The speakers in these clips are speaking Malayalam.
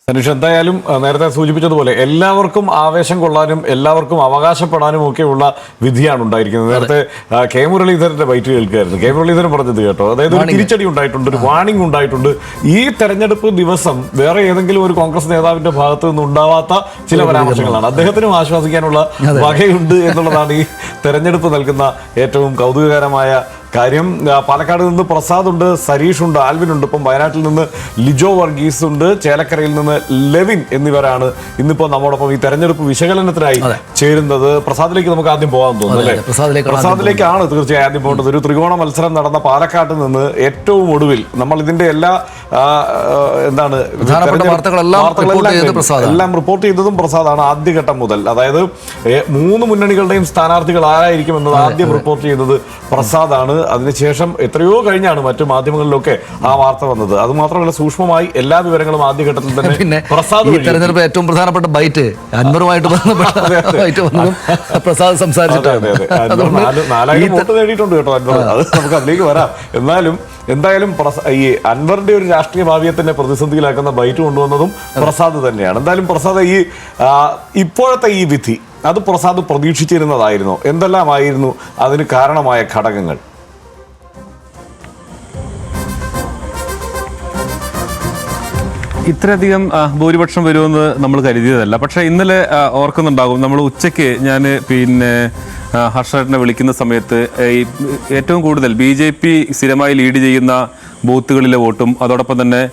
തനിഷ്, എന്തായാലും നേരത്തെ സൂചിപ്പിച്ചതുപോലെ എല്ലാവർക്കും ആവേശം കൊള്ളാനും എല്ലാവർക്കും അവകാശപ്പെടാനും ഒക്കെയുള്ള വിധിയാണ് ഉണ്ടായിരിക്കുന്നത്. നേരത്തെ കെ മുരളീധരന്റെ ബൈറ്റ് കേൾക്കുകയായിരുന്നു. കെ മുരളീധരൻ പറഞ്ഞത് കേട്ടോ, അതായത് ഒരു തിരിച്ചടി ഉണ്ടായിട്ടുണ്ട്, ഒരു വാണിംഗ് ഉണ്ടായിട്ടുണ്ട്. ഈ തെരഞ്ഞെടുപ്പ് ദിവസം വേറെ ഏതെങ്കിലും ഒരു കോൺഗ്രസ് നേതാവിന്റെ ഭാഗത്ത് നിന്ന് ഉണ്ടാവാത്ത ചില പരാമർശങ്ങളാണ്. അദ്ദേഹത്തിനും ആശ്വസിക്കാനുള്ള വകയുണ്ട് എന്നുള്ളതാണ് ഈ തെരഞ്ഞെടുപ്പ് നൽകുന്ന ഏറ്റവും കൗതുകകരമായ കാര്യം. പാലക്കാട് നിന്ന് പ്രസാദ് ഉണ്ട്, സരീഷ് ഉണ്ട്, ആൽവിൻ ഉണ്ട്, ഇപ്പം വയനാട്ടിൽ നിന്ന് ലിജോ വർഗീസ് ഉണ്ട്, ചേലക്കരയിൽ നിന്ന് ലെവിൻ എന്നിവരാണ് ഇന്നിപ്പോ നമ്മോടൊപ്പം ഈ തെരഞ്ഞെടുപ്പ് വിശകലനത്തിനായി ചേരുന്നത്. പ്രസാദിലേക്ക് നമുക്ക് ആദ്യം പോകാൻ തോന്നുന്നു അല്ലേ? പ്രസാദിലേക്കാണ് തീർച്ചയായും ആദ്യം പോകേണ്ടത്. ഒരു ത്രികോണ മത്സരം നടന്ന പാലക്കാട്ട് നിന്ന് ഏറ്റവും ഒടുവിൽ നമ്മൾ ഇതിന്റെ എല്ലാ എല്ലാം റിപ്പോർട്ട് ചെയ്തതും പ്രസാദാണ് ആദ്യഘട്ടം മുതൽ. അതായത് 3 മുന്നണികളുടെയും സ്ഥാനാർത്ഥികൾ ആരായിരിക്കും എന്നത് ആദ്യം റിപ്പോർട്ട് ചെയ്തത് പ്രസാദാണ്. അതിനുശേഷം എത്രയോ കഴിഞ്ഞാണ് മറ്റു മാധ്യമങ്ങളിലൊക്കെ ആ വാർത്ത വന്നത്. അത് മാത്രമല്ല, സൂക്ഷ്മമായി എല്ലാ വിവരങ്ങളും ആദ്യഘട്ടത്തിൽ തന്നെ പ്രസാദ്. ഈ തെരഞ്ഞെടുപ്പ് ഏറ്റവും പ്രധാനപ്പെട്ട ബൈറ്റ് അൻവറുമായിട്ട് പ്രസാദ് സംസാരിച്ചിട്ടാണ്. 4000 വോട്ട് നേടിയിട്ടുണ്ട് കേട്ടോ അൻവർ. അത് നമുക്ക് അതിലേക്ക് വരാം. എന്തായാലും ഈ അൻവറിന്റെ ഒരു രാഷ്ട്രീയ ഭാവിയെ തന്നെ പ്രതിസന്ധിയിലാക്കുന്ന ബൈറ്റ് കൊണ്ടുവന്നതും പ്രസാദ് തന്നെയാണ്. എന്തായാലും പ്രസാദ്, ഈ ഇപ്പോഴത്തെ ഈ വിധി അത് പ്രസാദ് പ്രതീക്ഷിച്ചിരുന്നതായിരുന്നോ? എന്തെല്ലാമായിരുന്നു അതിന് കാരണമായ ഘടകങ്ങൾ? ഇത്രയധികം ഭൂരിപക്ഷം വരുമെന്ന് നമ്മൾ കരുതിയതല്ല. പക്ഷേ ഇന്നലെ ഓർക്കുന്നുണ്ടാകും, നമ്മൾ ഉച്ചയ്ക്ക് ഞാൻ ഹർഷേട്ടനെ വിളിക്കുന്ന സമയത്ത് ഏറ്റവും കൂടുതൽ BJP സ്ഥിരമായി ലീഡ് ചെയ്യുന്ന ബൂത്തുകളിലെ വോട്ടും അതോടൊപ്പം തന്നെ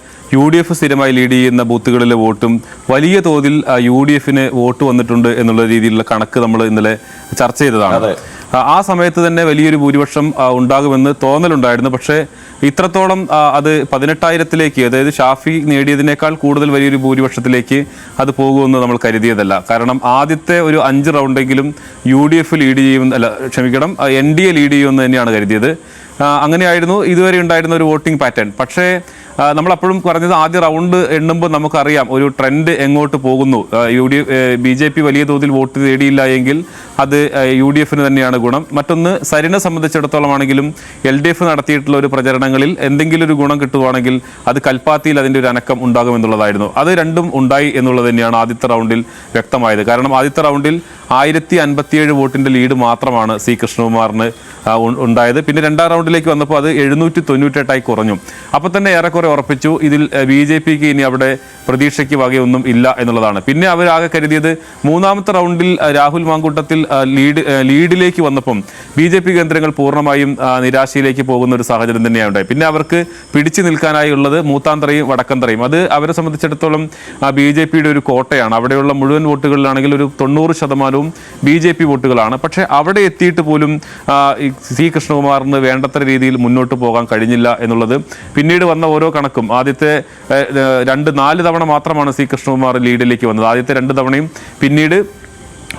UDF സ്ഥിരമായി ലീഡ് ചെയ്യുന്ന ബൂത്തുകളിലെ വോട്ടും വലിയ തോതിൽ UDFന് വോട്ട് വന്നിട്ടുണ്ട് എന്നുള്ള രീതിയിലുള്ള കണക്ക് നമ്മൾ ഇന്നലെ ചർച്ച ചെയ്തതാണ്. ആ സമയത്ത് തന്നെ വലിയൊരു ഭൂരിപക്ഷം ഉണ്ടാകുമെന്ന് തോന്നലുണ്ടായിരുന്നു. പക്ഷേ ഇത്രത്തോളം അത് 18,000-ലേക്ക്, അതായത് ഷാഫി നേടിയതിനേക്കാൾ കൂടുതൽ വലിയൊരു ഭൂരിപക്ഷത്തിലേക്ക് അത് പോകുമെന്ന് നമ്മൾ കരുതിയതല്ല. കാരണം ആദ്യത്തെ ഒരു 5 റൗണ്ടെങ്കിലും UDF ലീഡ് ചെയ്യുമെന്ന്, NDA ലീഡ് ചെയ്യുമെന്ന് തന്നെയാണ് കരുതിയത്. അങ്ങനെയായിരുന്നു ഇതുവരെ ഉണ്ടായിരുന്ന ഒരു വോട്ടിംഗ് പാറ്റേൺ. പക്ഷേ നമ്മളപ്പോഴും പറഞ്ഞത് ആദ്യ റൗണ്ട് എണ്ണുമ്പോൾ നമുക്കറിയാം ഒരു ട്രെൻഡ് എങ്ങോട്ട് പോകുന്നു. BJP വലിയ തോതിൽ വോട്ട് നേടിയില്ല എങ്കിൽ അത് UDFന് തന്നെയാണ് ഗുണം. മറ്റൊന്ന്, സരിനെ സംബന്ധിച്ചിടത്തോളം ആണെങ്കിലും LDF നടത്തിയിട്ടുള്ള ഒരു പ്രചരണങ്ങളിൽ എന്തെങ്കിലും ഒരു ഗുണം കിട്ടുവാണെങ്കിൽ അത് കൽപ്പാത്തിയിൽ അതിൻ്റെ ഒരു അനക്കം ഉണ്ടാകുമെന്നുള്ളതായിരുന്നു. അത് രണ്ടും ഉണ്ടായി എന്നുള്ളത് തന്നെയാണ് ആദ്യത്തെ റൗണ്ടിൽ വ്യക്തമായത്. കാരണം ആദ്യത്തെ റൗണ്ടിൽ 1057 വോട്ടിൻ്റെ ലീഡ് മാത്രമാണ് C കൃഷ്ണകുമാറിന് ഉണ്ടായത്. പിന്നെ രണ്ടാം റൗണ്ടിലേക്ക് വന്നപ്പോൾ അത് 798 കുറഞ്ഞു. അപ്പോൾ തന്നെ ഏറെക്കുറെ ഉറപ്പിച്ചു ഇതിൽ BJPക്ക് ഇനി അവിടെ പ്രതീക്ഷയ്ക്ക് വകയൊന്നും ഇല്ല എന്നുള്ളതാണ്. പിന്നെ അവരാകെ കരുതിയത് മൂന്നാമത്തെ റൗണ്ടിൽ രാഹുൽ മാങ്കൂട്ടത്തിൽ ലീഡിലേക്ക് വന്നപ്പം BJP കേന്ദ്രങ്ങൾ പൂർണ്ണമായും നിരാശയിലേക്ക് പോകുന്ന ഒരു സാഹചര്യം തന്നെയാണ് ഉണ്ടായി. പിന്നെ അവർക്ക് പിടിച്ചു നിൽക്കാനായി ഉള്ളത് മൂത്താന്തറയും വടക്കന്തറയും. അത് അവരെ സംബന്ധിച്ചിടത്തോളം BJPയുടെ ഒരു കോട്ടയാണ്. അവിടെയുള്ള മുഴുവൻ വോട്ടുകളിലാണെങ്കിൽ ഒരു 90% BJP വോട്ടുകളാണ്. പക്ഷേ അവിടെ എത്തിയിട്ട് പോലും C കൃഷ്ണകുമാറിന് വേണ്ടത്ര രീതിയിൽ മുന്നോട്ട് പോകാൻ കഴിഞ്ഞില്ല എന്നുള്ളത് പിന്നീട് വന്ന ഓരോ കണക്കും. ആദ്യത്തെ 4 തവണ മാത്രമാണ് C കൃഷ്ണകുമാർ ലീഡിലേക്ക് വന്നത്. ആദ്യത്തെ 2 തവണയും പിന്നീട്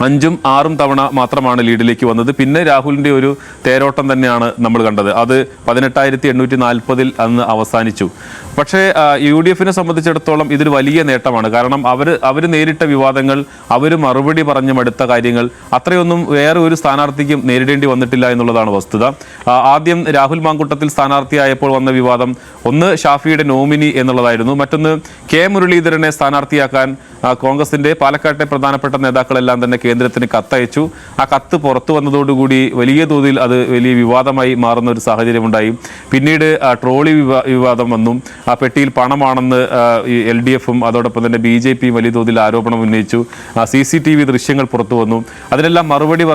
5ഉം 6ഉം തവണ മാത്രമാണ് ലീഡിലേക്ക് വന്നത്. പിന്നെ രാഹുലിൻ്റെ ഒരു തേരോട്ടം തന്നെയാണ് നമ്മൾ കണ്ടത്. അത് 18,840 അന്ന് അവസാനിച്ചു. പക്ഷേ UDFനെ സംബന്ധിച്ചിടത്തോളം ഇതൊരു വലിയ നേട്ടമാണ്. കാരണം അവർ നേരിട്ട വിവാദങ്ങൾ, അവർ മറുപടി പറഞ്ഞു മടുത്ത കാര്യങ്ങൾ അത്രയൊന്നും വേറെ ഒരു സ്ഥാനാർത്ഥിക്കും നേരിടേണ്ടി വന്നിട്ടില്ല എന്നുള്ളതാണ് വസ്തുത. ആദ്യം രാഹുൽ മാങ്കൂട്ടത്തിൽ സ്ഥാനാർത്ഥിയായപ്പോൾ വന്ന വിവാദം ഒന്ന് ഷാഫിയുടെ നോമിനി എന്നുള്ളതായിരുന്നു. മറ്റൊന്ന് കെ മുരളീധരനെ സ്ഥാനാർത്ഥിയാക്കാൻ കോൺഗ്രസിൻ്റെ പാലക്കാട്ടെ പ്രധാനപ്പെട്ട നേതാക്കളെല്ലാം തന്നെ കേന്ദ്രത്തിന് കത്തയച്ചു. ആ കത്ത് പുറത്തു വന്നതോടുകൂടി വലിയ തോതിൽ അത് വലിയ വിവാദമായി മാറുന്ന ഒരു സാഹചര്യമുണ്ടായി. പിന്നീട് ട്രോളി വിവാദം വന്നു. ആ പെട്ടിയിൽ പണമാണെന്ന് LDFും അതോടൊപ്പം തന്നെ BJPയും വലിയ തോതിൽ ആരോപണം ഉന്നയിച്ചു. CCTV ദൃശ്യങ്ങൾ പുറത്തു വന്നു. അതിനെല്ലാം മറുപടി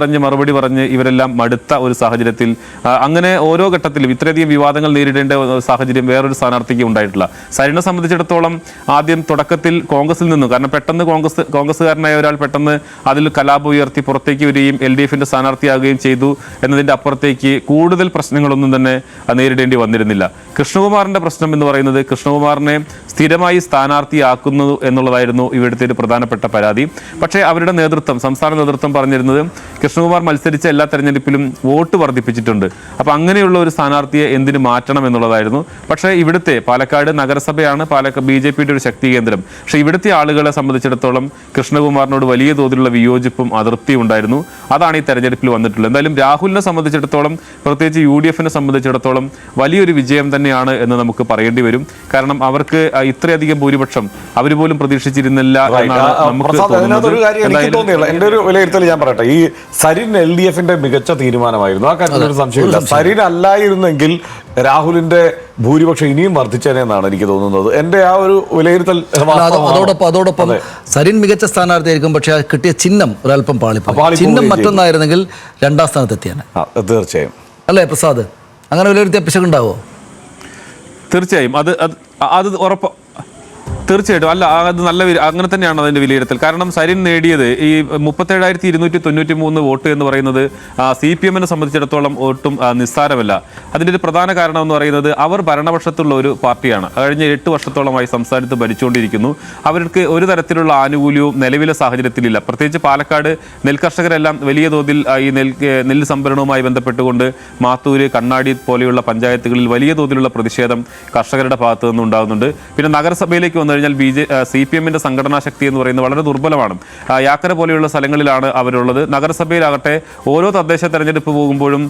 പറഞ്ഞ് ഇവരെല്ലാം മടുത്ത ഒരു സാഹചര്യത്തിൽ അങ്ങനെ ഓരോ ഘട്ടത്തിലും ഇത്രയധികം വിവാദങ്ങൾ നേരിടേണ്ട സാഹചര്യം വേറൊരു സ്ഥാനാർത്ഥിക്ക് ഉണ്ടായിട്ടില്ല. സരിനെ സംബന്ധിച്ചിടത്തോളം ആദ്യം തുടക്കത്തിൽ കോൺഗ്രസിൽ നിന്നും, കാരണം പെട്ടെന്ന് കോൺഗ്രസ്സുകാരനായ ഒരാൾ പെട്ടെന്ന് അതിൽ കലാപം ഉയർത്തി പുറത്തേക്ക് വരികയും LDFിൻ്റെ സ്ഥാനാർത്ഥിയാകുകയും ചെയ്തു എന്നതിൻ്റെ അപ്പുറത്തേക്ക് കൂടുതൽ പ്രശ്നങ്ങളൊന്നും തന്നെ നേരിടേണ്ടി വന്നിരുന്നില്ല. കൃഷ്ണകുമാറിൻ്റെ പ്രശ്നം എന്ന് പറയുന്നത് കൃഷ്ണകുമാറിനെ സ്ഥിരമായി സ്ഥാനാർത്ഥിയാക്കുന്നു എന്നുള്ളതായിരുന്നു ഇവിടുത്തെ ഒരു പ്രധാനപ്പെട്ട പരാതി. പക്ഷേ അവരുടെ നേതൃത്വം, സംസ്ഥാന നേതൃത്വം പറഞ്ഞിരുന്നത് കൃഷ്ണകുമാർ മത്സരിച്ച എല്ലാ തെരഞ്ഞെടുപ്പിലും വോട്ട് വർദ്ധിപ്പിച്ചിട്ടുണ്ട്, അപ്പോൾ അങ്ങനെയുള്ള ഒരു സ്ഥാനാർത്ഥിയെ എന്തിനു മാറ്റണം എന്നുള്ളതായിരുന്നു. പക്ഷേ ഇവിടുത്തെ പാലക്കാട് നഗരസഭയാണ് BJPയുടെ ഒരു ശക്തി കേന്ദ്രം. പക്ഷേ ഇവിടുത്തെ ആളുകളെ സംബന്ധിച്ചിടത്തോളം കൃഷ്ണകുമാറിനോട് വലിയ തോതിലുള്ള വിയോജിപ്പ് വിയോജിപ്പും അതൃപ്തിയും ഉണ്ടായിരുന്നു. അതാണ് ഈ തെരഞ്ഞെടുപ്പിൽ വന്നിട്ടുള്ളത്. എന്തായാലും രാഹുലിനെ സംബന്ധിച്ചിടത്തോളം, പ്രത്യേകിച്ച് UDF-നെ സംബന്ധിച്ചിടത്തോളം വലിയൊരു വിജയം തന്നെയാണ് എന്ന് നമുക്ക് പറയേണ്ടി വരും. കാരണം അവർക്ക് ഇത്രയധികം ഭൂരിപക്ഷം അവർ പോലും പ്രതീക്ഷിച്ചിരുന്നില്ല എന്നാണ് നമുക്ക് തോന്നുന്നത്. എന്റെ ഒരു വിലയിരുത്തൽ ഞാൻ പറയട്ടെ, ഈ സരിൻ LDF-ന്റെ മികച്ച തീരുമാനമായിരുന്നു, ആ കാര്യത്തിൽ ഒരു സംശയമില്ല. സരിൻ അല്ലായിരുന്നെങ്കിൽ രാഹുലിന്റെ ഭൂരിപക്ഷം ഇനിയും വർദ്ധിച്ചേനെ എന്നാണ് എനിക്ക് തോന്നുന്നത്. എന്റെ ആ ഒരു വിലയിരുത്തൽ. അതോടൊപ്പം സരിൻ മികച്ച സ്ഥാനാർത്ഥിയായിരിക്കും, പക്ഷെ കിട്ടിയ ചിഹ്നം ഒരല്പം പാളിപ്പോയി. ചിഹ്നം മറ്റൊന്നായിരുന്നെങ്കിൽ 2ാം സ്ഥാനത്തെത്തിയാണ്. തീർച്ചയായും അല്ലേ പ്രസാദ്? അങ്ങനെ വിലയിരുത്തിയ പിശകുണ്ടാവോ? തീർച്ചയായും അത് ഉറപ്പ്. തീർച്ചയായിട്ടും അല്ല, അത് നല്ല അങ്ങനെ തന്നെയാണ് അതിന്റെ വിലയിരുത്തൽ. കാരണം സരിൻ നേടിയത് ഈ 37,293 വോട്ട് എന്ന് പറയുന്നത് CPM-നെ സംബന്ധിച്ചിടത്തോളം ഒട്ടും നിസ്സാരമല്ല. അതിൻ്റെ ഒരു പ്രധാന കാരണം എന്ന് പറയുന്നത് അവർ ഭരണപക്ഷത്തുള്ള ഒരു പാർട്ടിയാണ്. കഴിഞ്ഞ 8 വർഷത്തോളമായി സംസ്ഥാനത്ത് ഭരിച്ചുകൊണ്ടിരിക്കുന്നു. അവർക്ക് ഒരു തരത്തിലുള്ള ആനുകൂല്യവും നിലവിലെ സാഹചര്യത്തിലില്ല. പ്രത്യേകിച്ച് പാലക്കാട് നെൽകർഷകരെല്ലാം വലിയ തോതിൽ ഈ നെല്ല് സംഭരണവുമായി ബന്ധപ്പെട്ടുകൊണ്ട് മാത്തൂര്, കണ്ണാടി പോലെയുള്ള പഞ്ചായത്തുകളിൽ വലിയ തോതിലുള്ള പ്രതിഷേധം കർഷകരുടെ ഭാഗത്തു നിന്നുണ്ടാകുന്നുണ്ട്. പിന്നെ നഗരസഭയിലേക്ക് വന്നു കഴിഞ്ഞാൽ CPM-ന്റെ സംഘടനാ ശക്തി എന്ന് പറയുന്നത് വളരെ ദുർബലമാണ്. യാക്കര പോലെയുള്ള സ്ഥലങ്ങളിലാണ് അവരുള്ളത്. നഗരസഭയിലാകട്ടെ ഓരോ തദ്ദേശ തെരഞ്ഞെടുപ്പ് പോകുമ്പോഴും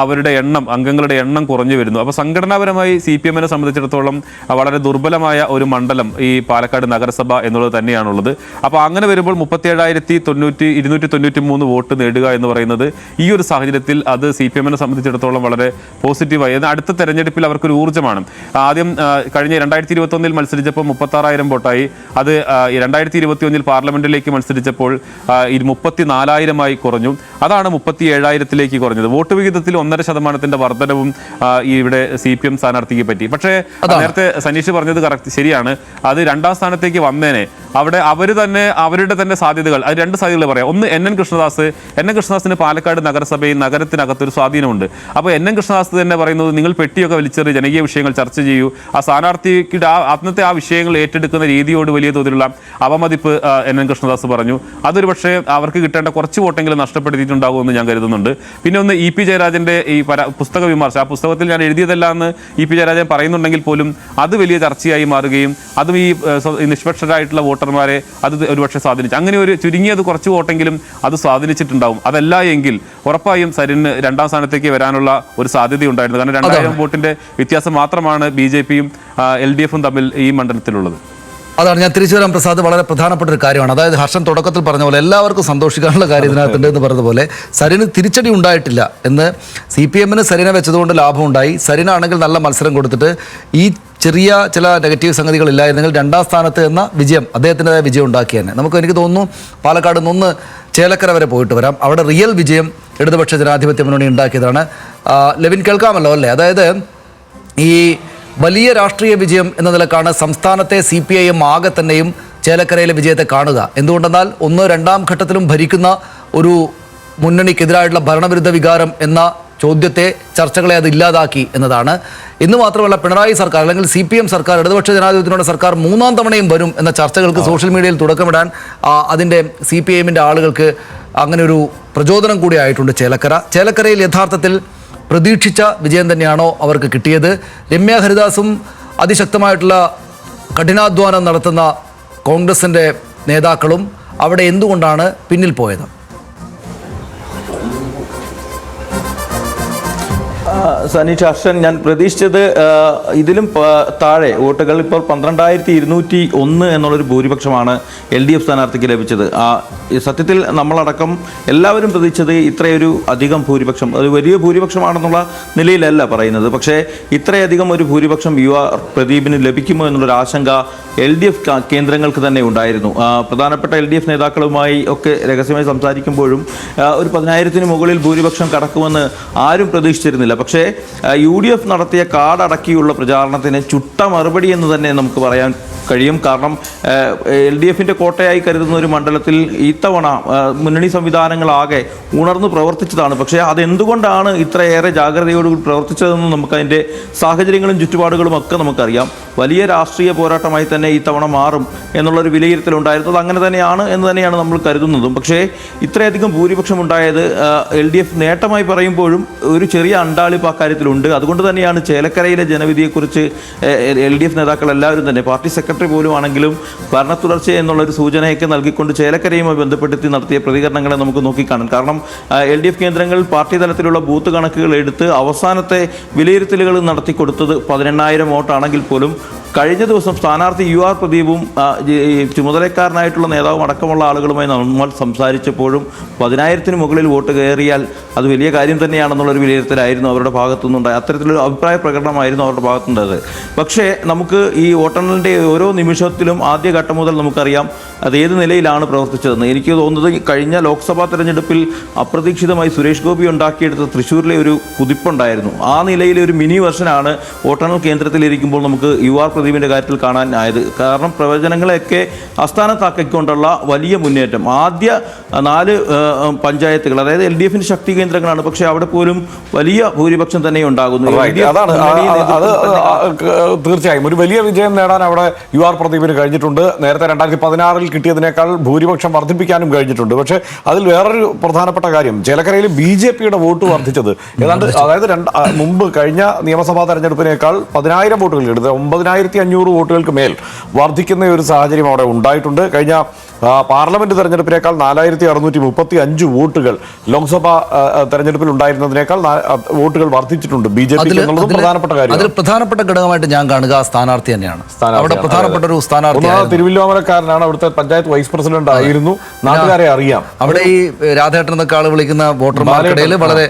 അവരുടെ അംഗങ്ങളുടെ എണ്ണം കുറഞ്ഞു വരുന്നു. അപ്പോൾ സംഘടനാപരമായി CPM-നെ സംബന്ധിച്ചിടത്തോളം വളരെ ദുർബലമായ ഒരു മണ്ഡലം ഈ പാലക്കാട് നഗരസഭ എന്നുള്ളത് തന്നെയാണുള്ളത്. അപ്പോൾ അങ്ങനെ വരുമ്പോൾ 37,293 വോട്ട് നേടുക എന്ന് പറയുന്നത് ഈ ഒരു സാഹചര്യത്തിൽ അത് CPM-നെ സംബന്ധിച്ചിടത്തോളം വളരെ പോസിറ്റീവായി. അടുത്ത തെരഞ്ഞെടുപ്പിൽ അവർക്കൊരു ഊർജ്ജമാണ്. ആദ്യം കഴിഞ്ഞ 2021 മത്സരിച്ചപ്പോൾ 36,000 വോട്ടായി. അത് 2021 പാർലമെന്റിലേക്ക് മത്സരിച്ചപ്പോൾ 34,000 കുറഞ്ഞു. അതാണ് 37,000 കുറഞ്ഞത്. വോട്ട് വിഹിതത്തിൽ 1.5% വർധനവും ഇവിടെ CPM സ്ഥാനാർത്ഥിക്ക് പറ്റി. പക്ഷേ നേരത്തെ സനീഷ് പറഞ്ഞത് ശരിയാണ്. അത് 2ാം സ്ഥാനത്തേക്ക് വന്നേനെ അവിടെ അവരുടെ തന്നെ സാധ്യതകൾ, അത് 2 സാധ്യതകൾ പറയാം. ഒന്ന് NN കൃഷ്ണദാസിന് പാലക്കാട് നഗരസഭയിൽ നഗരത്തിനകത്തൊരു സ്വാധീനമുണ്ട്. അപ്പോൾ NN കൃഷ്ണദാസ് തന്നെ പറയുന്നത് നിങ്ങൾ പെട്ടിയൊക്കെ വലിച്ചെറിഞ്ഞ് ജനകീയ വിഷയങ്ങൾ ചർച്ച ചെയ്യൂ. ആ സ്ഥാനാർത്ഥിക്ക് അന്നത്തെ ആ വിഷയങ്ങൾ ഏറ്റെടുക്കുന്ന രീതിയോട് വലിയ തോതിലുള്ള അവമതിപ്പ് NN കൃഷ്ണദാസ് പറഞ്ഞു. അതൊരു പക്ഷേ അവർക്ക് കിട്ടേണ്ട കുറച്ച് വോട്ടെങ്കിലും നഷ്ടപ്പെടുത്തിയിട്ടുണ്ടാകുമെന്ന് ഞാൻ കരുതുന്നുണ്ട്. പിന്നെ ഒന്ന് EP ജയരാജന്റെ ഈ പുസ്തക വിമർശനം, ആ പുസ്തകത്തിൽ ഞാൻ എഴുതിയതല്ല എന്ന് EP ജയരാജൻ പറയുന്നുണ്ടെങ്കിൽ പോലും അത് വലിയ ചർച്ചയായി മാറുകയും അതും ഈ നിഷ്പക്ഷരായിട്ടുള്ള വോട്ടർമാരെ അത് ഒരുപക്ഷെ സ്വാധീനിച്ചു. അങ്ങനെ ഒരു ചുരുങ്ങിയത് കുറച്ച് വോട്ടെങ്കിലും അത് സ്വാധീനിച്ചിട്ടുണ്ടാവും. അതല്ല എങ്കിൽ ഉറപ്പായും സരിന് 2ാം സ്ഥാനത്തേക്ക് വരാനുള്ള ഒരു സാധ്യതയുണ്ടായിരുന്നു. കാരണം 2,000 വോട്ടിന്റെ വ്യത്യാസം മാത്രമാണ് BJP-യും LDF-ഉം തമ്മിൽ ഈ മണ്ഡലത്തിലുള്ളത്. അതാണ് ഞാൻ തിരിച്ചു വരാൻ പ്രസാദ്, വളരെ പ്രധാനപ്പെട്ട ഒരു കാര്യമാണ്. അതായത് ഹർഷൻ തുടക്കത്തിൽ പറഞ്ഞ പോലെ എല്ലാവർക്കും സന്തോഷിക്കാനുള്ള കാര്യം ഇതിനകത്തുണ്ട് എന്ന് പറഞ്ഞതുപോലെ സരിന് തിരിച്ചടി ഉണ്ടായിട്ടില്ല എന്ന്. CPM-ന് സരിനെ വെച്ചതുകൊണ്ട് ലാഭമുണ്ടായി. സരിനാണെങ്കിൽ നല്ല മത്സരം കൊടുത്തിട്ട് ഈ ചെറിയ ചില നെഗറ്റീവ് സംഗതികളില്ലായിരുന്നെങ്കിൽ 2ാം സ്ഥാനത്ത് എന്ന വിജയം അദ്ദേഹത്തിൻ്റെതായ വിജയം ഉണ്ടാക്കിയെന്നെ. എനിക്ക് തോന്നുന്നു പാലക്കാട് നിന്ന് ചേലക്കര വരെ പോയിട്ട് വരാം. അവിടെ റിയൽ വിജയം ഇടതുപക്ഷ ജനാധിപത്യ മുന്നണി ഉണ്ടാക്കിയതാണ്. ലെവിൻ കേൾക്കാമല്ലോ അല്ലേ? അതായത് ഈ വലിയ രാഷ്ട്രീയ വിജയം എന്ന നിലക്കാണ് സംസ്ഥാനത്തെ CPIM ആകെ തന്നെയും ചേലക്കരയിലെ വിജയത്തെ കാണുക. എന്തുകൊണ്ടെന്നാൽ 1-2 ഘട്ടത്തിലും ഭരിക്കുന്ന ഒരു മുന്നണിക്കെതിരായിട്ടുള്ള ഭരണവിരുദ്ധ വികാരം എന്ന ചോദ്യത്തെ, ചർച്ചകളെ അത് ഇല്ലാതാക്കി എന്നതാണ്. ഇന്ന് മാത്രമല്ല, പിണറായി സർക്കാർ അല്ലെങ്കിൽ CPM സർക്കാർ, ഇടതുപക്ഷ ജനാധിപത്യത്തിനുള്ള സർക്കാർ 3ാം തവണയും വരും എന്ന ചർച്ചകൾക്ക് സോഷ്യൽ മീഡിയയിൽ തുടക്കമിടാൻ അതിൻ്റെ CPIM-ന്റെ ആളുകൾക്ക് അങ്ങനെ ഒരു പ്രചോദനം കൂടി ആയിട്ടുണ്ട് ചേലക്കരയിൽ യഥാർത്ഥത്തിൽ പ്രതീക്ഷിച്ച വിജയം തന്നെയാണോ അവർക്ക് കിട്ടിയത്? രമ്യ ഹരിദാസും അതിശക്തമായിട്ടുള്ള കഠിനാധ്വാനം നടത്തുന്ന കോൺഗ്രസിൻ്റെ നേതാക്കളും അവിടെ എന്തുകൊണ്ടാണ് പിന്നിൽ പോയത്? സനീഷ്, ഹർഷൻ, ഞാൻ പ്രതീക്ഷിച്ചത് ഇതിലും താഴെ വോട്ടുകൾ. ഇപ്പോൾ 12,201 എന്നുള്ളൊരു ഭൂരിപക്ഷമാണ് LDF സ്ഥാനാർത്ഥിക്ക് ലഭിച്ചത്. സത്യത്തിൽ നമ്മളടക്കം എല്ലാവരും പ്രതീക്ഷിച്ചത് ഇത്രയൊരു അധികം ഭൂരിപക്ഷം, ഒരു വലിയ ഭൂരിപക്ഷമാണെന്നുള്ള നിലയിലല്ല പറയുന്നത്. പക്ഷേ ഇത്രയധികം ഒരു ഭൂരിപക്ഷം പ്രദീപിന് ലഭിക്കുമോ എന്നുള്ളൊരു ആശങ്ക LDF കേന്ദ്രങ്ങൾക്ക് തന്നെ ഉണ്ടായിരുന്നു. പ്രധാനപ്പെട്ട LDF നേതാക്കളുമായി ഒക്കെ രഹസ്യമായി സംസാരിക്കുമ്പോഴും ഒരു 10,000-ന് മുകളിൽ ഭൂരിപക്ഷം കടക്കുമെന്ന് ആരും പ്രതീക്ഷിച്ചിരുന്നില്ല. പക്ഷേ UDF നടത്തിയ കാടടക്കിയുള്ള പ്രചാരണത്തിന് ചുട്ട മറുപടി എന്ന് തന്നെ നമുക്ക് പറയാൻ കഴിയും. കാരണം LDF-ന്റെ കോട്ടയായി കരുതുന്ന ഒരു മണ്ഡലത്തിൽ ഇത്തവണ മുന്നണി സംവിധാനങ്ങളാകെ ഉണർന്നു പ്രവർത്തിച്ചതാണ്. പക്ഷേ അതെന്തുകൊണ്ടാണ് ഇത്രയേറെ ജാഗ്രതയോടുകൂടി പ്രവർത്തിച്ചതെന്ന് നമുക്കതിൻ്റെ സാഹചര്യങ്ങളും ചുറ്റുപാടുകളും ഒക്കെ നമുക്കറിയാം. വലിയ രാഷ്ട്രീയ പോരാട്ടമായി തന്നെ ഇത്തവണ മാറും എന്നുള്ളൊരു വിലയിരുത്തലുണ്ടായിരുന്നത് അങ്ങനെ തന്നെയാണ് എന്ന് തന്നെയാണ് നമ്മൾ കരുതുന്നതും. പക്ഷേ ഇത്രയധികം ഭൂരിപക്ഷം ഉണ്ടായത് LDF നേട്ടമായി പറയുമ്പോഴും ഒരു ചെറിയ അണ്ടാളി തീരുമാനിപ്പ് അക്കാര്യത്തിലുണ്ട്. അതുകൊണ്ട് തന്നെയാണ് ചേലക്കരയിലെ ജനവിധിയെക്കുറിച്ച് LDF നേതാക്കൾ എല്ലാവരും തന്നെ, പാർട്ടി സെക്രട്ടറി പോലും ആണെങ്കിലും ഭരണ തുടർച്ച എന്നുള്ളൊരു സൂചനയൊക്കെ നൽകിക്കൊണ്ട് ചേലക്കരയുമായി ബന്ധപ്പെടുത്തി നടത്തിയ പ്രതികരണങ്ങളെ നമുക്ക് നോക്കിക്കാണാം. കാരണം LDF കേന്ദ്രങ്ങളിൽ പാർട്ടി തലത്തിലുള്ള ബൂത്ത് കണക്കുകൾ എടുത്ത് അവസാനത്തെ വിലയിരുത്തലുകൾ നടത്തി കൊടുത്തത് 18,000 വോട്ടാണെങ്കിൽ പോലും കഴിഞ്ഞ ദിവസം സ്ഥാനാർത്ഥി UR പ്രദീപും ചുമതലക്കാരനായിട്ടുള്ള നേതാവും അടക്കമുള്ള ആളുകളുമായി നമ്മൾ സംസാരിച്ചപ്പോഴും 10,000-ന് മുകളിൽ വോട്ട് കയറിയാൽ അത് വലിയ കാര്യം തന്നെയാണെന്നുള്ളൊരു വിലയിരുത്തലായിരുന്നു അവരുടെ ഭാഗത്തുനിന്നുണ്ടായത്. അത്തരത്തിലൊരു അഭിപ്രായ പ്രകടനമായിരുന്നു അവരുടെ ഭാഗത്തുണ്ടായത്. പക്ഷേ നമുക്ക് ഈ വോട്ടെണ്ണലിൻ്റെ ഓരോ നിമിഷത്തിലും ആദ്യഘട്ടം മുതൽ നമുക്കറിയാം അത് ഏത് നിലയിലാണ് പ്രവർത്തിച്ചതെന്ന്. എനിക്ക് തോന്നുന്നത് കഴിഞ്ഞ ലോക്സഭാ തെരഞ്ഞെടുപ്പിൽ അപ്രതീക്ഷിതമായി സുരേഷ് ഗോപി ഉണ്ടാക്കിയെടുത്ത തൃശ്ശൂരിലെ ഒരു കുതിപ്പുണ്ടായിരുന്നു. ആ നിലയിലെ ഒരു മിനി വെർഷനാണ് വോട്ടെണ്ണൽ കേന്ദ്രത്തിലിരിക്കുമ്പോൾ നമുക്ക് UR പ്രദീപിൻ്റെ കാര്യത്തിൽ കാണാൻ ആയത്. കാരണം പ്രവചനങ്ങളെയൊക്കെ അസ്ഥാനത്താക്കിക്കൊണ്ടുള്ള വലിയ മുന്നേറ്റം. ആദ്യ 4 പഞ്ചായത്തുകൾ, അതായത് LDFന്റെ ശക്തി കേന്ദ്രങ്ങളാണ്, പക്ഷേ അവിടെ പോലും വലിയ ഭൂരിപക്ഷം തന്നെ ഉണ്ടാകുന്നു. അതാണ് അത് തീർച്ചയായും ഒരു വലിയ വിജയം നേടാൻ അവിടെ UR പ്രദീപിന് കഴിഞ്ഞിട്ടുണ്ട്. നേരത്തെ 2016 കിട്ടിയതിനേക്കാൾ ഭൂരിപക്ഷം വർദ്ധിപ്പിക്കാനും കഴിഞ്ഞിട്ടുണ്ട്. പക്ഷേ അതിൽ വേറൊരു പ്രധാനപ്പെട്ട കാര്യം, ചേലക്കരയിൽ BJPയുടെ വോട്ട് വർദ്ധിച്ചത് ഏതാണ്ട്, അതായത് മുമ്പ് കഴിഞ്ഞ നിയമസഭാ തെരഞ്ഞെടുപ്പിനേക്കാൾ 10,000 വോട്ടുകൾ എടുത്ത് 9,500 വോട്ടുകൾക്ക് മേൽ വർദ്ധിക്കുന്ന ഒരു സാഹചര്യം അവിടെ ഉണ്ടായിട്ടുണ്ട്. കഴിഞ്ഞ പാർലമെന്റ് തെരഞ്ഞെടുപ്പിനേക്കാൾ 4,635 വോട്ടുകൾ ലോക്സഭാ തെരഞ്ഞെടുപ്പിൽ ഉണ്ടായിരുന്നതിനേക്കാൾ വോട്ടുകൾ വർദ്ധിച്ചിട്ടുണ്ട് BJP എന്നുള്ളതും പ്രധാനപ്പെട്ട കാര്യം. അതിൽ പ്രധാനപ്പെട്ട ഘടകമായിട്ട് ഞാൻ കാണുക സ്ഥാനാർത്ഥി തന്നെയാണ്. അവിടെ പ്രധാനപ്പെട്ട ഒരു സ്ഥാനാർത്ഥി തിരുവല്ലോമലക്കാരനാണ്, അവിടുത്തെ പഞ്ചായത്ത് വൈസ് പ്രസിഡന്റ് ആയിരുന്നു, നാട്ടുകാരെ അറിയാം. അവിടെ ഈ രാധേട്ടൻ എന്നൊക്കെ ആള് വിളിക്കുന്ന വോട്ടർമാർക്കിടയിൽ വളരെ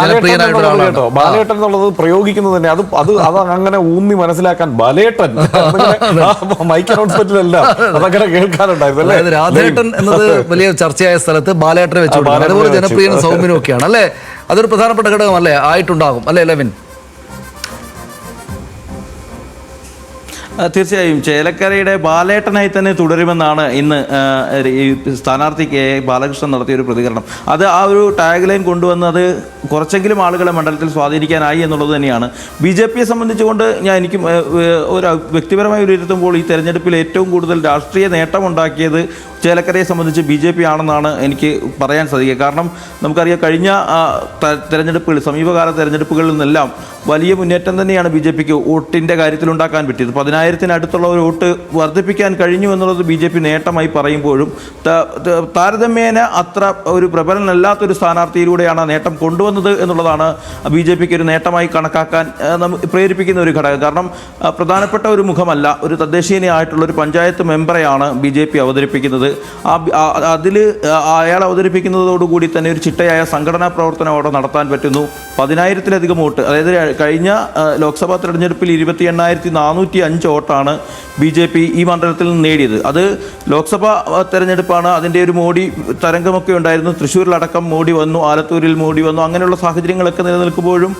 ജനപ്രിയനായിട്ടുള്ള ആളാണ്. ബാലേട്ടൻ എന്നുള്ളത് പ്രയോഗിക്കുന്നത് തന്നെ അത് അങ്ങനെ ഊന്നി മനസ്സിലാക്കാൻ ബാലേട്ടൻ മൈക്ക് അനൗൺസ്മെന്റിലല്ല അതങ്ങനെ കേൾക്കാനുണ്ടായിരുന്നു അല്ലേ. രാധേട്ടൻ എന്നത് വലിയ ചർച്ചയായ സ്ഥലത്ത് ബാലേട്ടനെ വെച്ചു, അതുപോലെ ജനപ്രിയനും സൗമ്യനും ഒക്കെയാണ് അല്ലേ. അതൊരു പ്രധാനപ്പെട്ട ഘടകം അല്ലേ ആയിട്ടുണ്ടാകും അല്ലേ ലെവിൻ? തീർച്ചയായും ചേലക്കരയുടെ ബാലേട്ടനായി തന്നെ തുടരുമെന്നാണ് ഇന്ന് ഈ സ്ഥാനാർത്ഥി KA ബാലകൃഷ്ണൻ നടത്തിയൊരു പ്രതികരണം. അത് ആ ഒരു ടാഗ് ലൈൻ കൊണ്ടുവന്നത് കുറച്ചെങ്കിലും ആളുകളെ മണ്ഡലത്തിൽ സ്വാധീനിക്കാനായി എന്നുള്ളത് തന്നെയാണ്. BJPയെ സംബന്ധിച്ചുകൊണ്ട് എനിക്ക് ഒരു വ്യക്തിപരമായി വിലയിരുത്തുമ്പോൾ ഈ തെരഞ്ഞെടുപ്പിൽ ഏറ്റവും കൂടുതൽ രാഷ്ട്രീയ നേട്ടമുണ്ടാക്കിയത് ചേലക്കരയെ സംബന്ധിച്ച് BJP ആണെന്നാണ് എനിക്ക് പറയാൻ സാധിക്കുക. കാരണം നമുക്കറിയാം കഴിഞ്ഞ തെരഞ്ഞെടുപ്പുകൾ, സമീപകാല തെരഞ്ഞെടുപ്പുകളിൽ നിന്നെല്ലാം വലിയ മുന്നേറ്റം തന്നെയാണ് BJPക്ക് വോട്ടിൻ്റെ കാര്യത്തിലുണ്ടാക്കാൻ പറ്റിയത്. 10,000-ത്തിനടുത്തുള്ള ഒരു വോട്ട് വർദ്ധിപ്പിക്കാൻ കഴിഞ്ഞു എന്നുള്ളത് BJP നേട്ടമായി പറയുമ്പോഴും താരതമ്യേന അത്ര ഒരു പ്രബലനല്ലാത്തൊരു സ്ഥാനാർത്ഥിയിലൂടെയാണ് നേട്ടം കൊണ്ടുവന്നത് എന്നുള്ളതാണ് BJPക്ക് ഒരു നേട്ടമായി കണക്കാക്കാൻ പ്രേരിപ്പിക്കുന്ന ഒരു ഘടകം. കാരണം പ്രധാനപ്പെട്ട ഒരു മുഖമല്ല, ഒരു തദ്ദേശീയനായിട്ടുള്ള ഒരു പഞ്ചായത്ത് മെമ്പറെയാണ് BJP അവതരിപ്പിക്കുന്നത്. അതിൽ അയാൾ അവതരിപ്പിക്കുന്നതോടുകൂടി തന്നെ ഒരു ചിട്ടയായ സംഘടനാ പ്രവർത്തനം അവിടെ നടത്താൻ പറ്റുന്നു. 10,000-ത്തിലധികം വോട്ട്, അതായത് കഴിഞ്ഞ ലോക്സഭാ തെരഞ്ഞെടുപ്പിൽ 28,405 വോട്ടാണ് BJP ഈ മണ്ഡലത്തിൽ നിന്ന് നേടിയത്. അത് ലോക്സഭാ തെരഞ്ഞെടുപ്പാണ്, അതിൻ്റെ ഒരു മോഡി തരംഗമൊക്കെ ഉണ്ടായിരുന്നു. തൃശ്ശൂരിലടക്കം മോഡി വന്നു, ആലത്തൂരിൽ മോഡി വന്നു, അങ്ങനെയുള്ള സാഹചര്യങ്ങളൊക്കെ നിലനിൽക്കുമ്പോഴും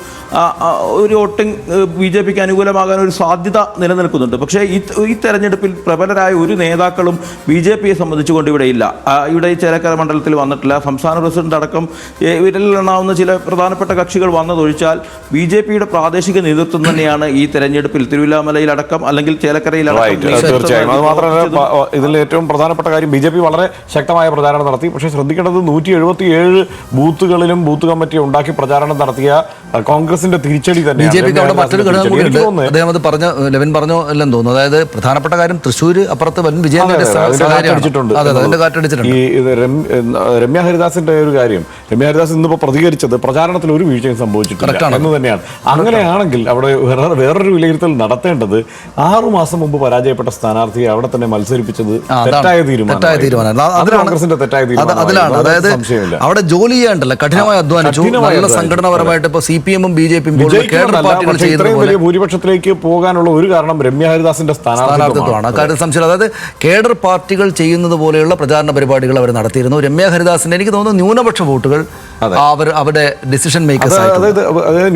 ഒരു വോട്ടിംഗ് BJPക്ക് അനുകൂലമാകാൻ ഒരു സാധ്യത നിലനിൽക്കുന്നുണ്ട്. പക്ഷേ ഈ തെരഞ്ഞെടുപ്പിൽ പ്രബലരായ ഒരു നേതാക്കളും BJPയെ സംബന്ധിച്ചുകൊണ്ട് ഇവിടെ ഇല്ല. ഇവിടെ ചേലക്കര മണ്ഡലത്തിൽ വന്നിട്ടില്ല. സംസ്ഥാന പ്രസിഡന്റ് അടക്കം വിരലിലെണ്ണാവുന്ന ചില പ്രധാനപ്പെട്ട കക്ഷികൾ വന്നതൊഴിച്ചാൽ BJPയുടെ പ്രാദേശിക നേതൃത്വം തന്നെയാണ് ഈ തെരഞ്ഞെടുപ്പിൽ തിരുവല്ലാമലയിലടക്കം അല്ലെങ്കിൽ ചേലക്കരയിലടക്കം. തീർച്ചയായും. അത് മാത്രമല്ല, ഇതിൽ ഏറ്റവും പ്രധാനപ്പെട്ട കാര്യം BJP വളരെ ശക്തമായ പ്രചാരണം നടത്തി. പക്ഷേ ശ്രദ്ധിക്കേണ്ടത് 177 ബൂത്തുകളിലും ബൂത്ത് കമ്മിറ്റി ഉണ്ടാക്കി പ്രചാരണം നടത്തിയ കോൺഗ്രസിന്റെ തിരിച്ചടി തന്നെ. BJPക്ക് അവിടെ മറ്റൊരു ഘടകം കൂടിയുണ്ട്. അദ്ദേഹം അത് പറഞ്ഞു, ലെവിൻ പറഞ്ഞു എല്ലാം തോന്നുന്നു. അതായത് പ്രധാനപ്പെട്ട കാര്യം തൃശ്ശൂർ അപ്പുറത്ത് വൻ വിജയം കാറ്റടിച്ചിട്ടുണ്ട്. ഈ രമ്യ ഹരിദാസിന്റെ ഒരു കാര്യം, രമ്യ ഹരിദാസ് ഇന്നിപ്പോ പ്രതികരിച്ചത് പ്രചാരണത്തിൽ ഒരു വീഴ്ചയും സംഭവിച്ചിട്ടില്ല എന്ന് തന്നെയാണ്. അങ്ങനെയാണെങ്കിൽ അവിടെ വേറൊരു വിലയിരുത്തൽ നടത്തേണ്ടത് 6 മാസം മുമ്പ് പരാജയപ്പെട്ട സ്ഥാനാർത്ഥിയെ അവിടെ തന്നെ മത്സരിപ്പിച്ചത് തെറ്റായ തീരുമാനം. അതിലാണ്. അതായത് അവിടെ ജോലി ചെയ്യാണ്ടല്ല, കഠിനമായി അധ്വാനിച്ചു, നല്ല സംഘടനാപരമായിട്ട് ഇപ്പൊ CPM-ഉം BJP-യും വലിയ ഭൂരിപക്ഷത്തിലേക്ക് പോകാനുള്ള ഒരു കാരണം രമ്യ ഹരിദാസിന്റെ സ്ഥാനാർത്ഥിത്വമാണ്. സംശയം. അതായത് കേഡർ പാർട്ടികൾ ചെയ്യുന്നത് പോലെയുള്ള പ്രചാരണ പരിപാടികൾ അവർ നടത്തിയിരുന്നു. രമ്യ ഹരിദാസിന്റെ എനിക്ക് തോന്നുന്നു ന്യൂനപക്ഷ വോട്ടുകൾ അവരുടെ ഡിസിഷൻ മേക്കേഴ്സ്, അതായത്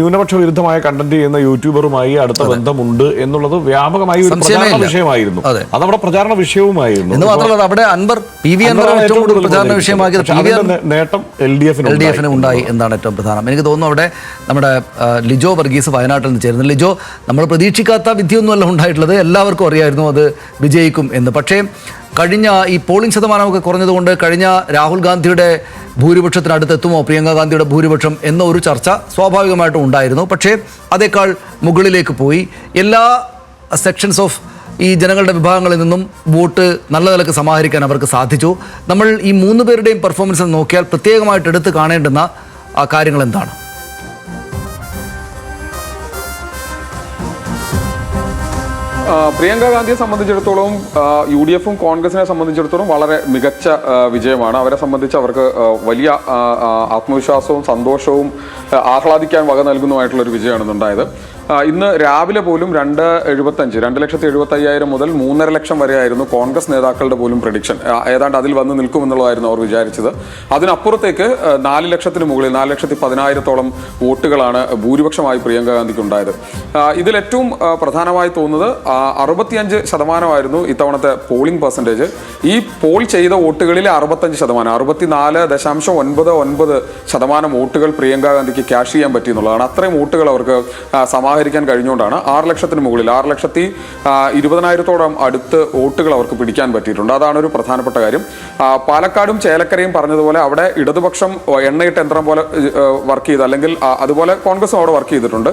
ന്യൂനപക്ഷ വിരുദ്ധമായ കണ്ടന്റ് ചെയ്യുന്ന യൂട്യൂബറുമായി അടുത്ത ബന്ധമുണ്ട് എന്നുള്ളത് വ്യാപക വ്യാപകമായി ഒരു പ്രചാരണ വിഷയമായിരുന്നു. അതവിടെ പ്രചാരണ വിഷയവുമായിരുന്നു. എന്ന് മാത്രമല്ല അവിടെ അൻവർ ഏറ്റവും കൂടുതൽ പ്രചാരണ വിഷയമാക്കിയത് നേട്ടം LDF ഉണ്ടായി എന്നാണ് ഏറ്റവും പ്രധാനം. എനിക്ക് തോന്നുന്നു അവിടെ നമ്മുടെ ലിജോ വർഗീസ് വയനാട്ടിൽ നിന്ന് ചേരുന്നു. ലിജോ, നമ്മൾ പ്രതീക്ഷിക്കാത്ത വിധിയൊന്നുമല്ല ഉണ്ടായിട്ടുള്ളത്, എല്ലാവർക്കും അറിയായിരുന്നു അത് വിജയിക്കും എന്ന്. പക്ഷേ കഴിഞ്ഞ ഈ പോളിംഗ് ശതമാനമൊക്കെ കുറഞ്ഞതുകൊണ്ട് കഴിഞ്ഞ രാഹുൽ ഗാന്ധിയുടെ ഭൂരിപക്ഷത്തിനടുത്തെത്തുമോ പ്രിയങ്ക ഗാന്ധിയുടെ ഭൂരിപക്ഷം എന്ന ഒരു ചർച്ച സ്വാഭാവികമായിട്ടും ഉണ്ടായിരുന്നു. പക്ഷേ അതേക്കാൾ മുകളിലേക്ക് പോയി. എല്ലാ സെക്ഷൻസ് ഓഫ് ഈ ജനങ്ങളുടെ വിഭാഗങ്ങളിൽ നിന്നും വോട്ട് നല്ല നിലക്ക് സമാഹരിക്കാൻ അവർക്ക് സാധിച്ചു. നമ്മൾ ഈ 3 പേരുടെയും പെർഫോമൻസ് നോക്കിയാൽ പ്രത്യേകമായിട്ട് എടുത്ത് കാണേണ്ടുന്ന കാര്യങ്ങൾ എന്താണ്? പ്രിയങ്ക ഗാന്ധിയെ സംബന്ധിച്ചിടത്തോളം UDFും കോൺഗ്രസിനെ സംബന്ധിച്ചിടത്തോളം വളരെ മികച്ച വിജയമാണ്. അവരെ സംബന്ധിച്ച് അവർക്ക് വലിയ ആത്മവിശ്വാസവും സന്തോഷവും ആഹ്ലാദിക്കാൻ വക നൽകുന്നതുമായിട്ടുള്ളൊരു വിജയമാണ് ഉണ്ടായത്. ഇന്ന് രാവിലെ പോലും 2,75,000 മുതൽ 3.5 ലക്ഷം വരെയായിരുന്നു കോൺഗ്രസ് നേതാക്കളുടെ പോലും പ്രഡിക്ഷൻ. ഏതാണ്ട് അതിൽ വന്ന് നിൽക്കുമെന്നുള്ളതായിരുന്നു അവർ വിചാരിച്ചത്. അതിനപ്പുറത്തേക്ക് 4 ലക്ഷത്തിന് മുകളിൽ 4,10,000-ഓളം വോട്ടുകളാണ് ഭൂരിപക്ഷമായി പ്രിയങ്ക ഗാന്ധിക്ക് ഉണ്ടായത്. ഇതിലേറ്റവും പ്രധാനമായി തോന്നുന്നത് 65% ഇത്തവണത്തെ പോളിംഗ് പെർസെൻറ്റേജ്. ഈ പോൾ ചെയ്ത വോട്ടുകളിലെ 65%, 64.99% വോട്ടുകൾ പ്രിയങ്ക ഗാന്ധിക്ക് ക്യാഷ് ചെയ്യാൻ പറ്റിയെന്നുള്ളതാണ്. അത്രയും വോട്ടുകൾ അവർക്ക് സമാഹരിക്കാൻ കഴിഞ്ഞുകൊണ്ടാണ് 6 ലക്ഷത്തിന് മുകളിൽ 6,20,000-ഓളം അടുത്ത് വോട്ടുകൾ അവർക്ക് പിടിക്കാൻ പറ്റിയിട്ടുണ്ട്. അതാണ് ഒരു പ്രധാനപ്പെട്ട കാര്യം. പാലക്കാടും ചേലക്കരയും പറഞ്ഞതുപോലെ അവിടെ ഇടതുപക്ഷം എണ്ണയിട്ട യന്ത്രം പോലെ വർക്ക് ചെയ്ത്, അല്ലെങ്കിൽ അതുപോലെ കോൺഗ്രസും അവിടെ വർക്ക് ചെയ്തിട്ടുണ്ട്.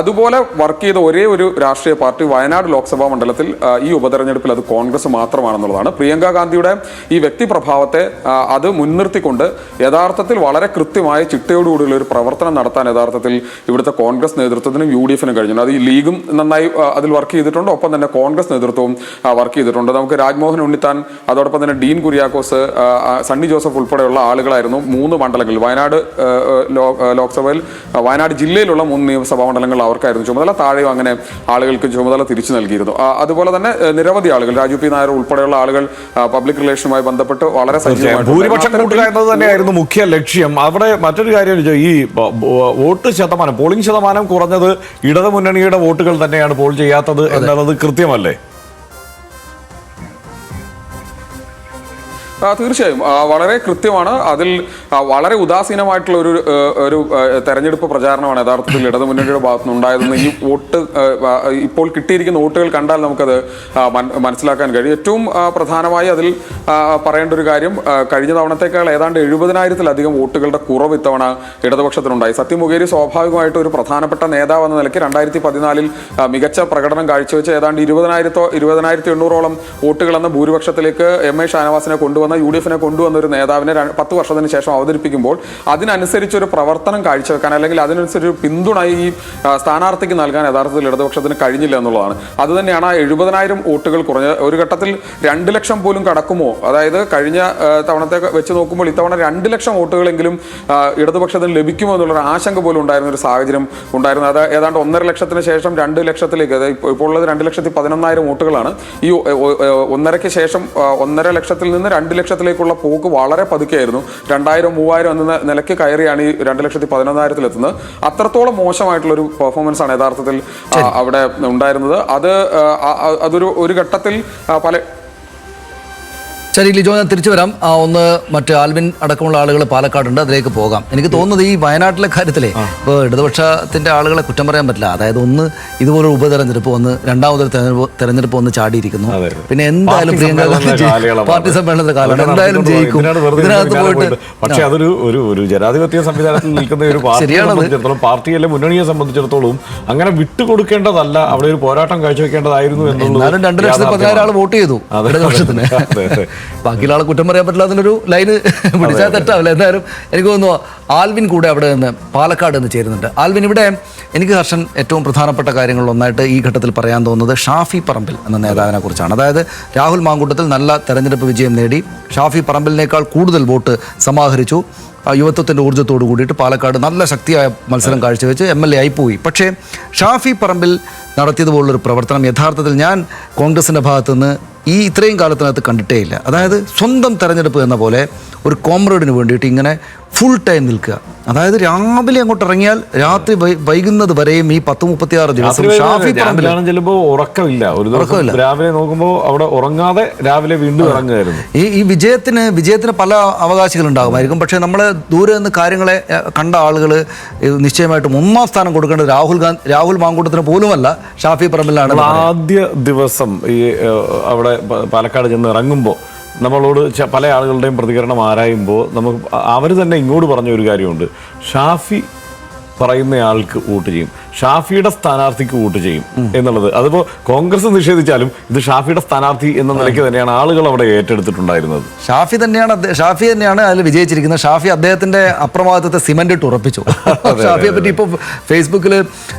അതുപോലെ വർക്ക് ചെയ്ത ഒരേ ഒരു രാഷ്ട്രീയ പാർട്ടി വയനാട് ലോക്സഭാ മണ്ഡലത്തിൽ ഈ ഉപതെരഞ്ഞെടുപ്പിൽ അത് കോൺഗ്രസ് മാത്രമാണെന്നുള്ളതാണ്. പ്രിയങ്ക ഗാന്ധിയുടെ ഈ വ്യക്തിപ്രഭാവത്തെ അത് മുൻനിർത്തിക്കൊണ്ട് യഥാർത്ഥത്തിൽ വളരെ കൃത്യമായ ചിട്ടയോടുകൂടിയുള്ള ഒരു പ്രവർത്തനം നടത്താൻ യഥാർത്ഥത്തിൽ ഇവിടുത്തെ കോൺഗ്രസ് നേതൃത്വത്തിനും UDFിനും കഴിഞ്ഞിട്ടുണ്ട്. അത് ഈ ലീഗും നന്നായി അതിൽ വർക്ക് ചെയ്തിട്ടുണ്ട്, ഒപ്പം തന്നെ കോൺഗ്രസ് നേതൃത്വവും വർക്ക് ചെയ്തിട്ടുണ്ട്. നമുക്ക് രാജ്മോഹൻ ഉണ്ണിത്താൻ, അതോടൊപ്പം തന്നെ ഡീൻ കുര്യാക്കോസ്, സണ്ണി ജോസഫ് ഉൾപ്പെടെയുള്ള ആളുകളായിരുന്നു 3 മണ്ഡലങ്ങളിൽ വയനാട് ലോക്സഭയിൽ വയനാട് ജില്ലയിലുള്ള 3 നിയമസഭാ മണ്ഡലങ്ങളിൽ അവർക്കായിരുന്നു ചുമതല. താഴെയും അങ്ങനെ ആളുകൾക്ക് ചുമതല തിരിച്ചു നൽകിയിരുന്നു. അതുപോലെ തന്നെ നിരവധി ആളുകൾ, രാജു പി നായർ ഉൾപ്പെടെയുള്ള ആളുകൾ പബ്ലിക് റിലേഷനുമായി ബന്ധപ്പെട്ട് വളരെ ഭൂരിപക്ഷം കൂട്ടുക എന്നത് തന്നെയായിരുന്നു മുഖ്യ ലക്ഷ്യം. അവിടെ മറ്റൊരു കാര്യം, ഈ വോട്ട് ശതമാനം, പോളിംഗ് ശതമാനം കുറഞ്ഞത് ഇടതുമുന്നണിയുടെ വോട്ടുകൾ തന്നെയാണ് പോൾ ചെയ്യാത്തത് എന്നുള്ളത് കൃത്യമല്ലേ? തീർച്ചയായും വളരെ കൃത്യമാണ്. അതിൽ വളരെ ഉദാസീനമായിട്ടുള്ള ഒരു തെരഞ്ഞെടുപ്പ് പ്രചാരണമാണ് യഥാർത്ഥത്തിൽ ഇടതുമുന്നണിയുടെ ഭാഗത്തുനിന്ന് ഉണ്ടായതെന്ന് ഈ വോട്ട് ഇപ്പോൾ കിട്ടിയിരിക്കുന്ന വോട്ടുകൾ കണ്ടാൽ നമുക്കത് മനസ്സിലാക്കാൻ കഴിയും. ഏറ്റവും പ്രധാനമായി അതിൽ പറയേണ്ട ഒരു കാര്യം, കഴിഞ്ഞ തവണത്തേക്കാൾ ഏതാണ്ട് 70,000-ലധികം വോട്ടുകളുടെ കുറവ് ഇത്തവണ ഇടതുപക്ഷത്തിനുണ്ടായി. സത്യം മുഖേരി സ്വാഭാവികമായിട്ട് ഒരു പ്രധാനപ്പെട്ട നേതാവ് എന്ന നിലയ്ക്ക് 2014 മികച്ച പ്രകടനം കാഴ്ചവെച്ച് ഏതാണ്ട് 20,800-ഓളം വോട്ടുകൾ എന്ന ഭൂരിപക്ഷത്തിലേക്ക് MA ഷാനവാസിനെ കൊണ്ടുവന്ന UDFിനെ കൊണ്ടുവന്ന ഒരു നേതാവിനെ 10 വർഷത്തിന് ശേഷം അവതരിപ്പിക്കുമ്പോൾ അതിനനുസരിച്ചൊരു പ്രവർത്തനം കാഴ്ചവെക്കാൻ, അല്ലെങ്കിൽ അതിനനുസരിച്ച് പിന്തുണ ഈ സ്ഥാനാർത്ഥിക്ക് നൽകാൻ യഥാർത്ഥത്തിൽ ഇടതുപക്ഷത്തിന് കഴിഞ്ഞില്ല എന്നുള്ളതാണ്. അതുതന്നെയാണ് 70,000 വോട്ടുകൾ കുറഞ്ഞ ഒരു ഘട്ടത്തിൽ 2 ലക്ഷം പോലും കടക്കുമോ, അതായത് കഴിഞ്ഞ തവണത്തെ വെച്ച് നോക്കുമ്പോൾ ഇത്തവണ 2 ലക്ഷം വോട്ടുകളെങ്കിലും ഇടതുപക്ഷത്തിന് ലഭിക്കുമോ എന്നുള്ളൊരു ആശങ്ക പോലും ഉണ്ടായിരുന്ന ഒരു സാഹചര്യം ഉണ്ടായിരുന്നു. അത് ഏതാണ്ട് 1.5 ലക്ഷത്തിന് ശേഷം 2 ലക്ഷത്തിലേക്ക്, ഇപ്പോൾ ഉള്ളത് 2,11,000 വോട്ടുകളാണ്. ഈ 1.5-ക്ക് ശേഷം 1.5 ലക്ഷത്തിൽ നിന്ന് 2 ലക്ഷത്തിലേക്കുള്ള പോക്ക് വളരെ പതുക്കെയായിരുന്നു. 2,000-3,000 എന്ന നിലയ്ക്ക് കയറിയാണ് ഈ 2,11,000-ൽ എത്തുന്നത്. അത്രത്തോളം മോശമായിട്ടുള്ളൊരു പെർഫോമൻസ് ആണ് യഥാർത്ഥത്തിൽ അവിടെ ഉണ്ടായിരുന്നത്. അതൊരു ഘട്ടത്തിൽ പല ശരി ലിജോ, ഞാൻ തിരിച്ചു വരാം. ഒന്ന് മറ്റ് ആൽവിൻ അടക്കമുള്ള ആളുകൾ പാലക്കാടുണ്ട്, അതിലേക്ക് പോകാം. എനിക്ക് തോന്നുന്നത് ഈ വയനാട്ടിലെ കാര്യത്തിലെ ഇപ്പോൾ ഇടതുപക്ഷത്തിൻ്റെ ആളുകളെ കുറ്റം പറയാൻ പറ്റില്ല. അതായത് ഒന്ന് ഇതുപോലൊരു ഉപതെരഞ്ഞെടുപ്പ് വന്ന്, രണ്ടാമതൊരു തെരഞ്ഞെടുപ്പ് വന്ന് ചാടിയിരിക്കുന്നു. പിന്നെ എന്തായാലും പ്രിയങ്ക പാർട്ടി സമ്മേളനത്തിന്റെ കാലമാണ്, എന്തായാലും ജയിക്കും. ഇതിനകത്ത് പോയിട്ട് പക്ഷേ അതൊരു ഒരു ജനാധിപത്യ സംവിധാനത്തിൽ നിൽക്കുന്ന ഒരു പാർട്ടിയെ പാർട്ടിയല്ലേ മുന്നണിയെ സംബന്ധിച്ചിടത്തോളം അങ്ങനെ വിട്ടുകൊടുക്കേണ്ടതല്ല, അവിടെ ഒരു പോരാട്ടം കാഴ്ചവെക്കേണ്ടതായിരുന്നു എന്നുള്ളത്. 2,10,000 ആൾ വോട്ട് ചെയ്തു ഇടതുപക്ഷത്തിന്. ബാക്കിയുള്ള ആളെ കുറ്റം പറയാൻ പറ്റില്ല, അതിനൊരു ലൈന് പിടിച്ചാൽ തെറ്റാവില്ല. എന്തായാലും എനിക്ക് തോന്നുന്നു ആൽവിൻ കൂടെ അവിടെ നിന്ന് പാലക്കാട് നിന്ന് ചേരുന്നുണ്ട്. ആൽവിൻ, ഇവിടെ എനിക്ക് ഹർഷൻ ഏറ്റവും പ്രധാനപ്പെട്ട കാര്യങ്ങളിലൊന്നായിട്ട് ഈ ഘട്ടത്തിൽ പറയാൻ തോന്നുന്നത് ഷാഫി പറമ്പിൽ എന്ന നേതാവിനെ കുറിച്ചാണ്. അതായത് രാഹുൽ മാങ്കൂട്ടത്തിൽ നല്ല തെരഞ്ഞെടുപ്പ് വിജയം നേടി, ഷാഫി പറമ്പിലിനേക്കാൾ കൂടുതൽ വോട്ട് സമാഹരിച്ചു. യുവത്വത്തിൻ്റെ ഊർജ്ജത്തോടു കൂടിയിട്ട് പാലക്കാട് നല്ല ശക്തിയായ മത്സരം കാഴ്ചവെച്ച് MLA ആയിപ്പോയി. പക്ഷേ ഷാഫി പറമ്പിൽ നടത്തിയതുപോലുള്ളൊരു പ്രവർത്തനം യഥാർത്ഥത്തിൽ ഞാൻ കോൺഗ്രസിൻ്റെ ഭാഗത്തുനിന്ന് ഇത്രയും കാലത്തിനകത്ത് കണ്ടിട്ടേ ഇല്ല. അതായത് സ്വന്തം തെരഞ്ഞെടുപ്പ് എന്ന പോലെ ഒരു കോമ്രേഡിന് വേണ്ടിയിട്ട് ഇങ്ങനെ ഫുൾ ടൈം നിൽക്കുക. അതായത് രാവിലെ അങ്ങോട്ട് ഇറങ്ങിയാൽ രാത്രി വൈകുന്നത് വരെയും ഈ 10-36 ദിവസം ഷാഫി പറമ്പിലാണ്. ചിലപ്പോ ഉറക്കമില്ല, ഒരു ദിവസം രാവിലെ നോക്കുമ്പോൾ അവിടെ ഉറങ്ങാതെ രാവിലെ വീണ്ടും ഇറങ്ങുമായിരുന്നു. ഈ വിജയത്തിന് പല അവകാശികൾ ഉണ്ടാകുമായിരിക്കും. പക്ഷേ നമ്മൾ ദൂരെ നിന്ന് കാര്യങ്ങളെ കണ്ട ആളുകൾ നിശ്ചയമായിട്ടും 1ാം സ്ഥാനം കൊടുക്കേണ്ടത് രാഹുൽ മാങ്കൂട്ടത്തിന് പോലുമല്ല, ഷാഫി പറമ്പിലാണ്. ആദ്യ ദിവസം ഈ അവിടെ പാലക്കാട് ചെന്ന് ഇറങ്ങുമ്പോൾ നമ്മളോട് പല ആളുകളുടെയും പ്രതികരണം ആരായുമ്പോൾ നമുക്ക് അവർ തന്നെ ഇങ്ങോട്ട് പറഞ്ഞ ഒരു കാര്യമുണ്ട്, ഷാഫി പറയുന്നയാൾക്ക് വോട്ട് ചെയ്യും, ഷാഫിയുടെ സ്ഥാനാർത്ഥിക്ക് വോട്ട് ചെയ്യും എന്നുള്ളത്. അതിപ്പോൾ കോൺഗ്രസ് നിഷേധിച്ചാലും ഇത് ഷാഫിയുടെ സ്ഥാനാർത്ഥി എന്ന നിലയ്ക്ക് തന്നെയാണ് ആളുകൾ അവിടെ ഏറ്റെടുത്തിട്ടുണ്ടായിരുന്നത്. ഷാഫി തന്നെയാണ് അതിൽ വിജയിച്ചിരിക്കുന്നത്. ഷാഫി അദ്ദേഹത്തിന്റെ അപ്രമാദിത്വത്തെ സിമന്റ് ഇട്ട് ഉറപ്പിച്ചു. ഷാഫിയെ പറ്റി ഇപ്പോൾ ഫേസ്ബുക്കിൽ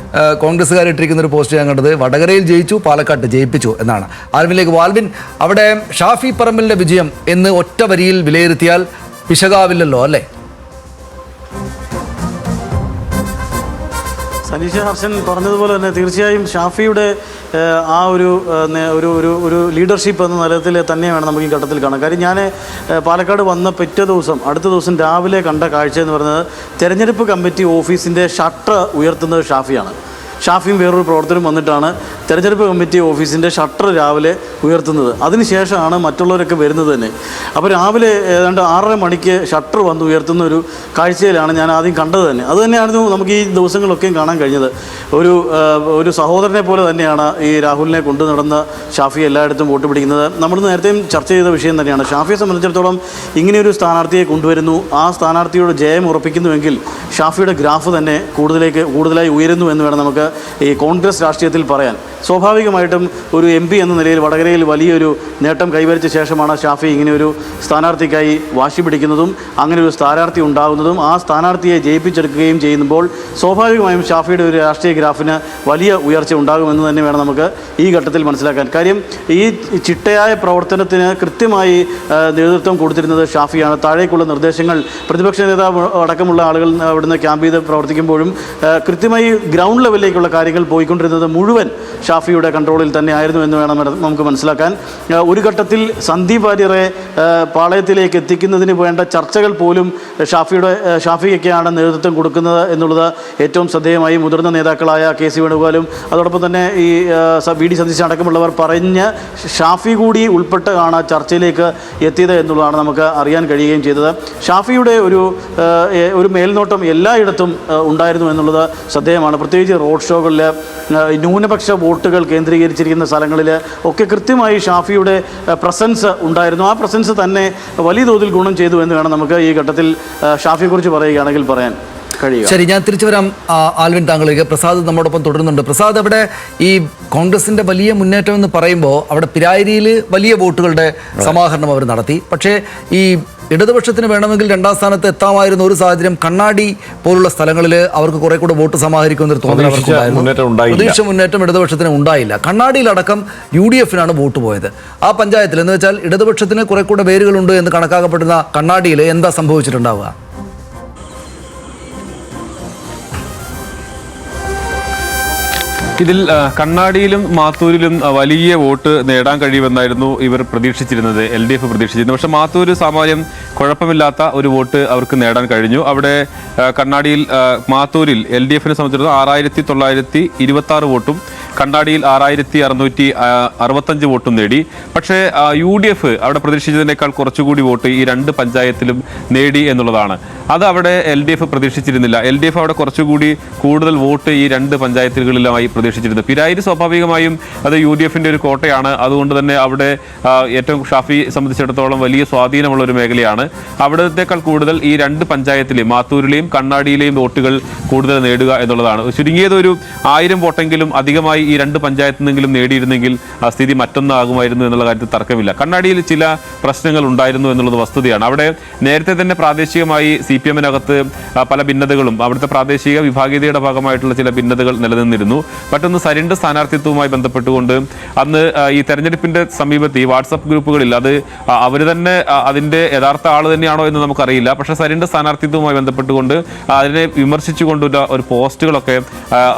കോൺഗ്രസ്സുകാരിട്ടിരിക്കുന്ന ഒരു പോസ്റ്റ് ഞാൻ കണ്ടത്, വടകരയിൽ ജയിച്ചു, പാലക്കാട്ട് ജയിപ്പിച്ചു എന്നാണ്. ആൽവിനിലേക്ക് ആൽവിൻ, അവിടെ ഷാഫി പറമ്പിലിന്റെ വിജയം എന്ന് ഒറ്റ വരിയിൽ വിലയിരുത്തിയാൽ പിശകാവില്ലല്ലോ അല്ലേ? സനീഷ ഹർഷൻ പറഞ്ഞതുപോലെ തന്നെ തീർച്ചയായും ഷാഫിയുടെ ആ ഒരു ലീഡർഷിപ്പ് എന്ന നിലത്തിൽ തന്നെയാണ് നമുക്ക് ഈ ഘട്ടത്തിൽ കാണാം. കാര്യം ഞാൻ പാലക്കാട് വന്ന അടുത്ത ദിവസം രാവിലെ കണ്ട കാഴ്ച എന്ന് പറയുന്നത് തെരഞ്ഞെടുപ്പ് കമ്മിറ്റി ഓഫീസിൻ്റെ ഷട്ടർ ഉയർത്തുന്നത് ഷാഫിയാണ്. ഷാഫിയും വേറൊരു പ്രവർത്തനം വന്നിട്ടാണ് തെരഞ്ഞെടുപ്പ് കമ്മിറ്റി ഓഫീസിൻ്റെ ഷട്ടർ രാവിലെ ഉയർത്തുന്നത്. അതിനുശേഷമാണ് മറ്റുള്ളവരൊക്കെ വരുന്നത് തന്നെ. അപ്പോൾ രാവിലെ ഏതാണ്ട് 6:30 മണിക്ക് ഷട്ടർ വന്ന് ഉയർത്തുന്ന ഒരു കാഴ്ചയിലാണ് ഞാൻ ആദ്യം കണ്ടത് തന്നെ. അതുതന്നെയായിരുന്നു നമുക്ക് ഈ ദിവസങ്ങളൊക്കെയും കാണാൻ കഴിഞ്ഞത്. ഒരു സഹോദരനെ പോലെ തന്നെയാണ് ഈ രാഹുലിനെ കൊണ്ടു നടന്ന ഷാഫി എല്ലായിടത്തും വോട്ട് പിടിക്കുന്നത്. നമ്മൾ നേരത്തെയും ചർച്ച ചെയ്ത വിഷയം തന്നെയാണ്. ഷാഫിയെ സംബന്ധിച്ചിടത്തോളം ഇങ്ങനെയൊരു സ്ഥാനാർത്ഥിയെ കൊണ്ടുവരുന്നു, ആ സ്ഥാനാർത്ഥിയുടെ ജയം ഉറപ്പിക്കുന്നുവെങ്കിൽ ഷാഫിയുടെ ഗ്രാഫ് തന്നെ കൂടുതലായി ഉയരുന്നു എന്ന് വേണം നമുക്ക് ഈ കോൺഗ്രസ് രാഷ്ട്രീയത്തിൽ പറയാൻ. സ്വാഭാവികമായിട്ടും ഒരു MP എന്ന നിലയിൽ വടകരയിൽ വലിയൊരു നേട്ടം കൈവരിച്ച ശേഷമാണ് ഷാഫി ഇങ്ങനെയൊരു സ്ഥാനാർത്ഥിക്കായി വാശി പിടിക്കുന്നതും അങ്ങനെ ഒരു സ്ഥാനാർത്ഥി ഉണ്ടാകുന്നതും ആ സ്ഥാനാർത്ഥിയെ ജയിപ്പിച്ചെടുക്കുകയും ചെയ്യുമ്പോൾ സ്വാഭാവികമായും ഷാഫിയുടെ ഒരു രാഷ്ട്രീയ ഗ്രാഫിന് വലിയ ഉയർച്ച ഉണ്ടാകുമെന്ന് തന്നെ വേണം നമുക്ക് ഈ ഘട്ടത്തിൽ മനസ്സിലാക്കാൻ. കാര്യം ഈ ചിട്ടയായ പ്രവർത്തനത്തിന് കൃത്യമായി നേതൃത്വം കൊടുത്തിരുന്നത് ഷാഫിയാണ്. താഴേക്കുള്ള നിർദ്ദേശങ്ങൾ പ്രതിപക്ഷ നേതാവ് അടക്കമുള്ള ആളുകൾ അവിടുന്ന് ക്യാമ്പ് ചെയ്ത് പ്രവർത്തിക്കുമ്പോഴും കൃത്യമായി ഗ്രൗണ്ട് ലെവലിലേക്കുള്ള കാര്യങ്ങൾ പോയിക്കൊണ്ടിരുന്നത് മുഴുവൻ ഷാഫിയുടെ കൺട്രോളിൽ തന്നെ ആയിരുന്നു എന്ന് വേണം നമുക്ക് മനസ്സിലാക്കാൻ. ഒരു ഘട്ടത്തിൽ സന്ദീപ് വാര്യരെ പാളയത്തിലേക്ക് എത്തിക്കുന്നതിന് വേണ്ട ചർച്ചകൾ പോലും ഷാഫിയൊക്കെയാണ് നേതൃത്വം കൊടുക്കുന്നത് എന്നുള്ളത് ഏറ്റവും ശ്രദ്ധേയമായി മുതിർന്ന നേതാക്കളായ KC വേണുഗോപാലും അതോടൊപ്പം തന്നെ ഈ VD സതീശൻ അടക്കമുള്ളവർ പറഞ്ഞ് ഷാഫി കൂടി ഉൾപ്പെട്ടാണ് ചർച്ചയിലേക്ക് എത്തിയത് എന്നുള്ളതാണ് നമുക്ക് അറിയാൻ കഴിയുകയും ചെയ്തത്. ഷാഫിയുടെ ഒരു മേൽനോട്ടം എല്ലായിടത്തും ഉണ്ടായിരുന്നു എന്നുള്ളത് ശ്രദ്ധേയമാണ്. പ്രത്യേകിച്ച് റോഡ് ഷോകളിൽ ന്യൂനപക്ഷ വോട്ടുകൾ കേന്ദ്രീകരിച്ചിരിക്കുന്ന സ്ഥലങ്ങളിൽ ഒക്കെ കൃത്യമായി ഷാഫിയുടെ പ്രസൻസ് ഉണ്ടായിരുന്നു. ആ പ്രസൻസ് തന്നെ വലിയ തോതിൽ ഗുണം ചെയ്തു എന്ന് വേണം നമുക്ക് ഈ ഘട്ടത്തിൽ ഷാഫിയെക്കുറിച്ച് പറയുകയാണെങ്കിൽ പറയാൻ കഴിയുക. ശരി, ഞാൻ തിരിച്ചു വരാം ആൽവിൻ താങ്കളിലേക്ക്. പ്രസാദ് നമ്മോടൊപ്പം തുടരുന്നുണ്ട്. പ്രസാദ്, അവിടെ ഈ കോൺഗ്രസിന്റെ വലിയ മുന്നേറ്റം എന്ന് പറയുമ്പോൾ അവിടെ പിരായിരിയിൽ വലിയ വോട്ടുകളുടെ സമാഹരണം അവർ നടത്തി. പക്ഷേ ഈ ഇടതുപക്ഷത്തിന് വേണമെങ്കിൽ 2ാം സ്ഥാനത്ത് എത്താമായിരുന്ന ഒരു സാഹചര്യം കണ്ണാടി പോലുള്ള സ്ഥലങ്ങളിൽ അവർക്ക് കുറെ കൂടെ വോട്ട് സമാഹരിക്കുമെന്നൊരു തോന്നൽ അവർക്കുണ്ടായിരുന്നു. പ്രതീക്ഷ മുന്നേറ്റം ഇടതുപക്ഷത്തിന് ഉണ്ടായില്ല. കണ്ണാടിയിലടക്കം UDF-നാണ് വോട്ട് പോയത്. ആ പഞ്ചായത്തിൽ എന്ന് വെച്ചാൽ ഇടതുപക്ഷത്തിന് കുറെ കൂടെ പേരുകളുണ്ട് എന്ന് കണക്കാക്കപ്പെടുന്ന കണ്ണാടിയിൽ എന്താ സംഭവിച്ചിട്ടുണ്ടാവുക? ഇതിൽ കണ്ണാടിയിലും മാത്തൂരിലും വലിയ വോട്ട് നേടാൻ കഴിയുമെന്നായിരുന്നു ഇവർ പ്രതീക്ഷിച്ചിരുന്നത്, LDF പ്രതീക്ഷിച്ചിരുന്നത്. പക്ഷേ മാത്തൂര് സാമാന്യം കുഴപ്പമില്ലാത്ത ഒരു വോട്ട് അവർക്ക് നേടാൻ കഴിഞ്ഞു. അവിടെ മാത്തൂരിൽ LDF-നെ സംബന്ധിച്ചിടത്തോളം 6926 വോട്ടും കണ്ണാടിയിൽ 6665 വോട്ടും നേടി. പക്ഷേ UDF അവിടെ പ്രതീക്ഷിച്ചതിനേക്കാൾ കുറച്ചുകൂടി വോട്ട് ഈ 2 പഞ്ചായത്തിലും നേടി എന്നുള്ളതാണ്. അത് അവിടെ LDF പ്രതീക്ഷിച്ചിരുന്നില്ല. LDF അവിടെ കുറച്ചുകൂടി കൂടുതൽ വോട്ട് ഈ 2 പഞ്ചായത്തുകളിലുമായി പ്രതീക്ഷിച്ചിരുന്നത്. പിരായിരി സ്വാഭാവികമായും അത് UDF-ന്റെ ഒരു കോട്ടയാണ്. അതുകൊണ്ട് തന്നെ അവിടെ ഏറ്റവും ഷാഫി സംബന്ധിച്ചിടത്തോളം വലിയ സ്വാധീനമുള്ള ഒരു മേഖലയാണ്. അവിടത്തേക്കാൾ കൂടുതൽ ഈ 2 പഞ്ചായത്തിലെയും മാത്തൂരിലെയും കണ്ണാടിയിലെയും വോട്ടുകൾ കൂടുതൽ നേടുക എന്നുള്ളതാണ്. ചുരുങ്ങിയത് ഒരു 1000 വോട്ടെങ്കിലും അധികമായി ഈ 2 പഞ്ചായത്തിൽ നിന്നെങ്കിലും നേടിയിരുന്നെങ്കിൽ ആ സ്ഥിതി മറ്റൊന്നാകുമായിരുന്നു എന്നുള്ള കാര്യത്തിൽ തർക്കമില്ല. കണ്ണാടിയിൽ ചില പ്രശ്നങ്ങൾ ഉണ്ടായിരുന്നു എന്നുള്ളത് വസ്തുതയാണ്. അവിടെ നേരത്തെ തന്നെ പ്രാദേശികമായി CPM-നകത്ത് പല ഭിന്നതകളും അവിടുത്തെ പ്രാദേശിക വിഭാഗീയതയുടെ ഭാഗമായിട്ടുള്ള ചില ഭിന്നതകൾ നിലനിന്നിരുന്നു. മറ്റൊന്ന് സരിന്റെ സ്ഥാനാർത്ഥിത്വവുമായി ബന്ധപ്പെട്ടുകൊണ്ട് അന്ന് ഈ തെരഞ്ഞെടുപ്പിന്റെ സമീപത്ത് ഈ വാട്സപ്പ് ഗ്രൂപ്പുകളിൽ അവർ തന്നെ അതിന്റെ യഥാർത്ഥ ആൾ തന്നെയാണോ എന്ന് നമുക്കറിയില്ല. പക്ഷേ സരിന്റെ സ്ഥാനാർത്ഥിത്വവുമായി ബന്ധപ്പെട്ടുകൊണ്ട് അതിനെ വിമർശിച്ചുകൊണ്ടുള്ള ഒരു പോസ്റ്റുകളൊക്കെ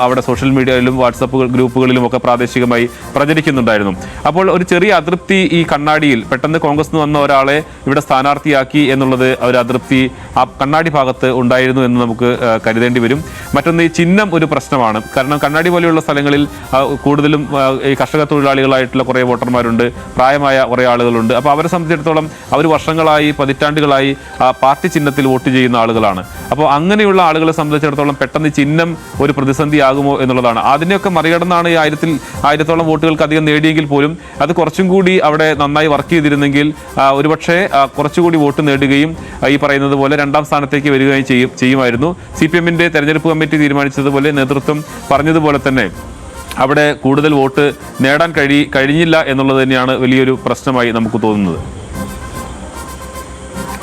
അവിടെ സോഷ്യൽ മീഡിയയിലും വാട്സപ്പ് ഗ്രൂപ്പ് ഗ്രൂപ്പുകളിലും ഒക്കെ പ്രാദേശികമായി പ്രചരിക്കുന്നുണ്ടായിരുന്നു. അപ്പോൾ ഒരു ചെറിയ അതൃപ്തി ഈ കണ്ണാടിയിൽ പെട്ടെന്ന് കോൺഗ്രസ് നിന്ന് വന്ന ഒരാളെ ഇവിടെ സ്ഥാനാർത്ഥിയാക്കി എന്നുള്ളത് ഒരു അതൃപ്തി ആ കണ്ണാടി ഭാഗത്ത് ഉണ്ടായിരുന്നു എന്ന് നമുക്ക് കരുതേണ്ടി വരും. മറ്റൊന്ന് ഈ ചിഹ്നം ഒരു പ്രശ്നമാണ്. കാരണം കണ്ണാടി പോലെയുള്ള സ്ഥലങ്ങളിൽ കൂടുതലും ഈ കർഷക തൊഴിലാളികളായിട്ടുള്ള കുറേ വോട്ടർമാരുണ്ട്, പ്രായമായ കുറേ ആളുകളുണ്ട്. അപ്പോൾ അവരെ സംബന്ധിച്ചിടത്തോളം അവർ വർഷങ്ങളായി പതിറ്റാണ്ടുകളായി പാർട്ടി ചിഹ്നത്തിൽ വോട്ട് ചെയ്യുന്ന ആളുകളാണ്. അപ്പോൾ അങ്ങനെയുള്ള ആളുകളെ സംബന്ധിച്ചിടത്തോളം പെട്ടെന്ന് ചിഹ്നം ഒരു പ്രതിസന്ധിയാകുമോ എന്നുള്ളതാണ്. അതിനെയൊക്കെ മറികടന്നാണ് ഈ 1000-ഓളം വോട്ടുകൾക്ക് അധികം നേടിയെങ്കിൽ പോലും അത് കുറച്ചും കൂടി അവിടെ നന്നായി വർക്ക് ചെയ്തിരുന്നെങ്കിൽ ഒരുപക്ഷെ കുറച്ചുകൂടി വോട്ട് നേടുകയും ഈ പറയുന്നത് പോലെ 2ാം സ്ഥാനത്തേക്ക് വരികയും ചെയ്യുമായിരുന്നു. CPM-ന്റെ തെരഞ്ഞെടുപ്പ് കമ്മിറ്റി തീരുമാനിച്ചതുപോലെ, നേതൃത്വം പറഞ്ഞതുപോലെ തന്നെ അവിടെ കൂടുതൽ വോട്ട് നേടാൻ കഴിഞ്ഞില്ല എന്നുള്ളത് തന്നെയാണ് വലിയൊരു പ്രശ്നമായി നമുക്ക് തോന്നുന്നത്.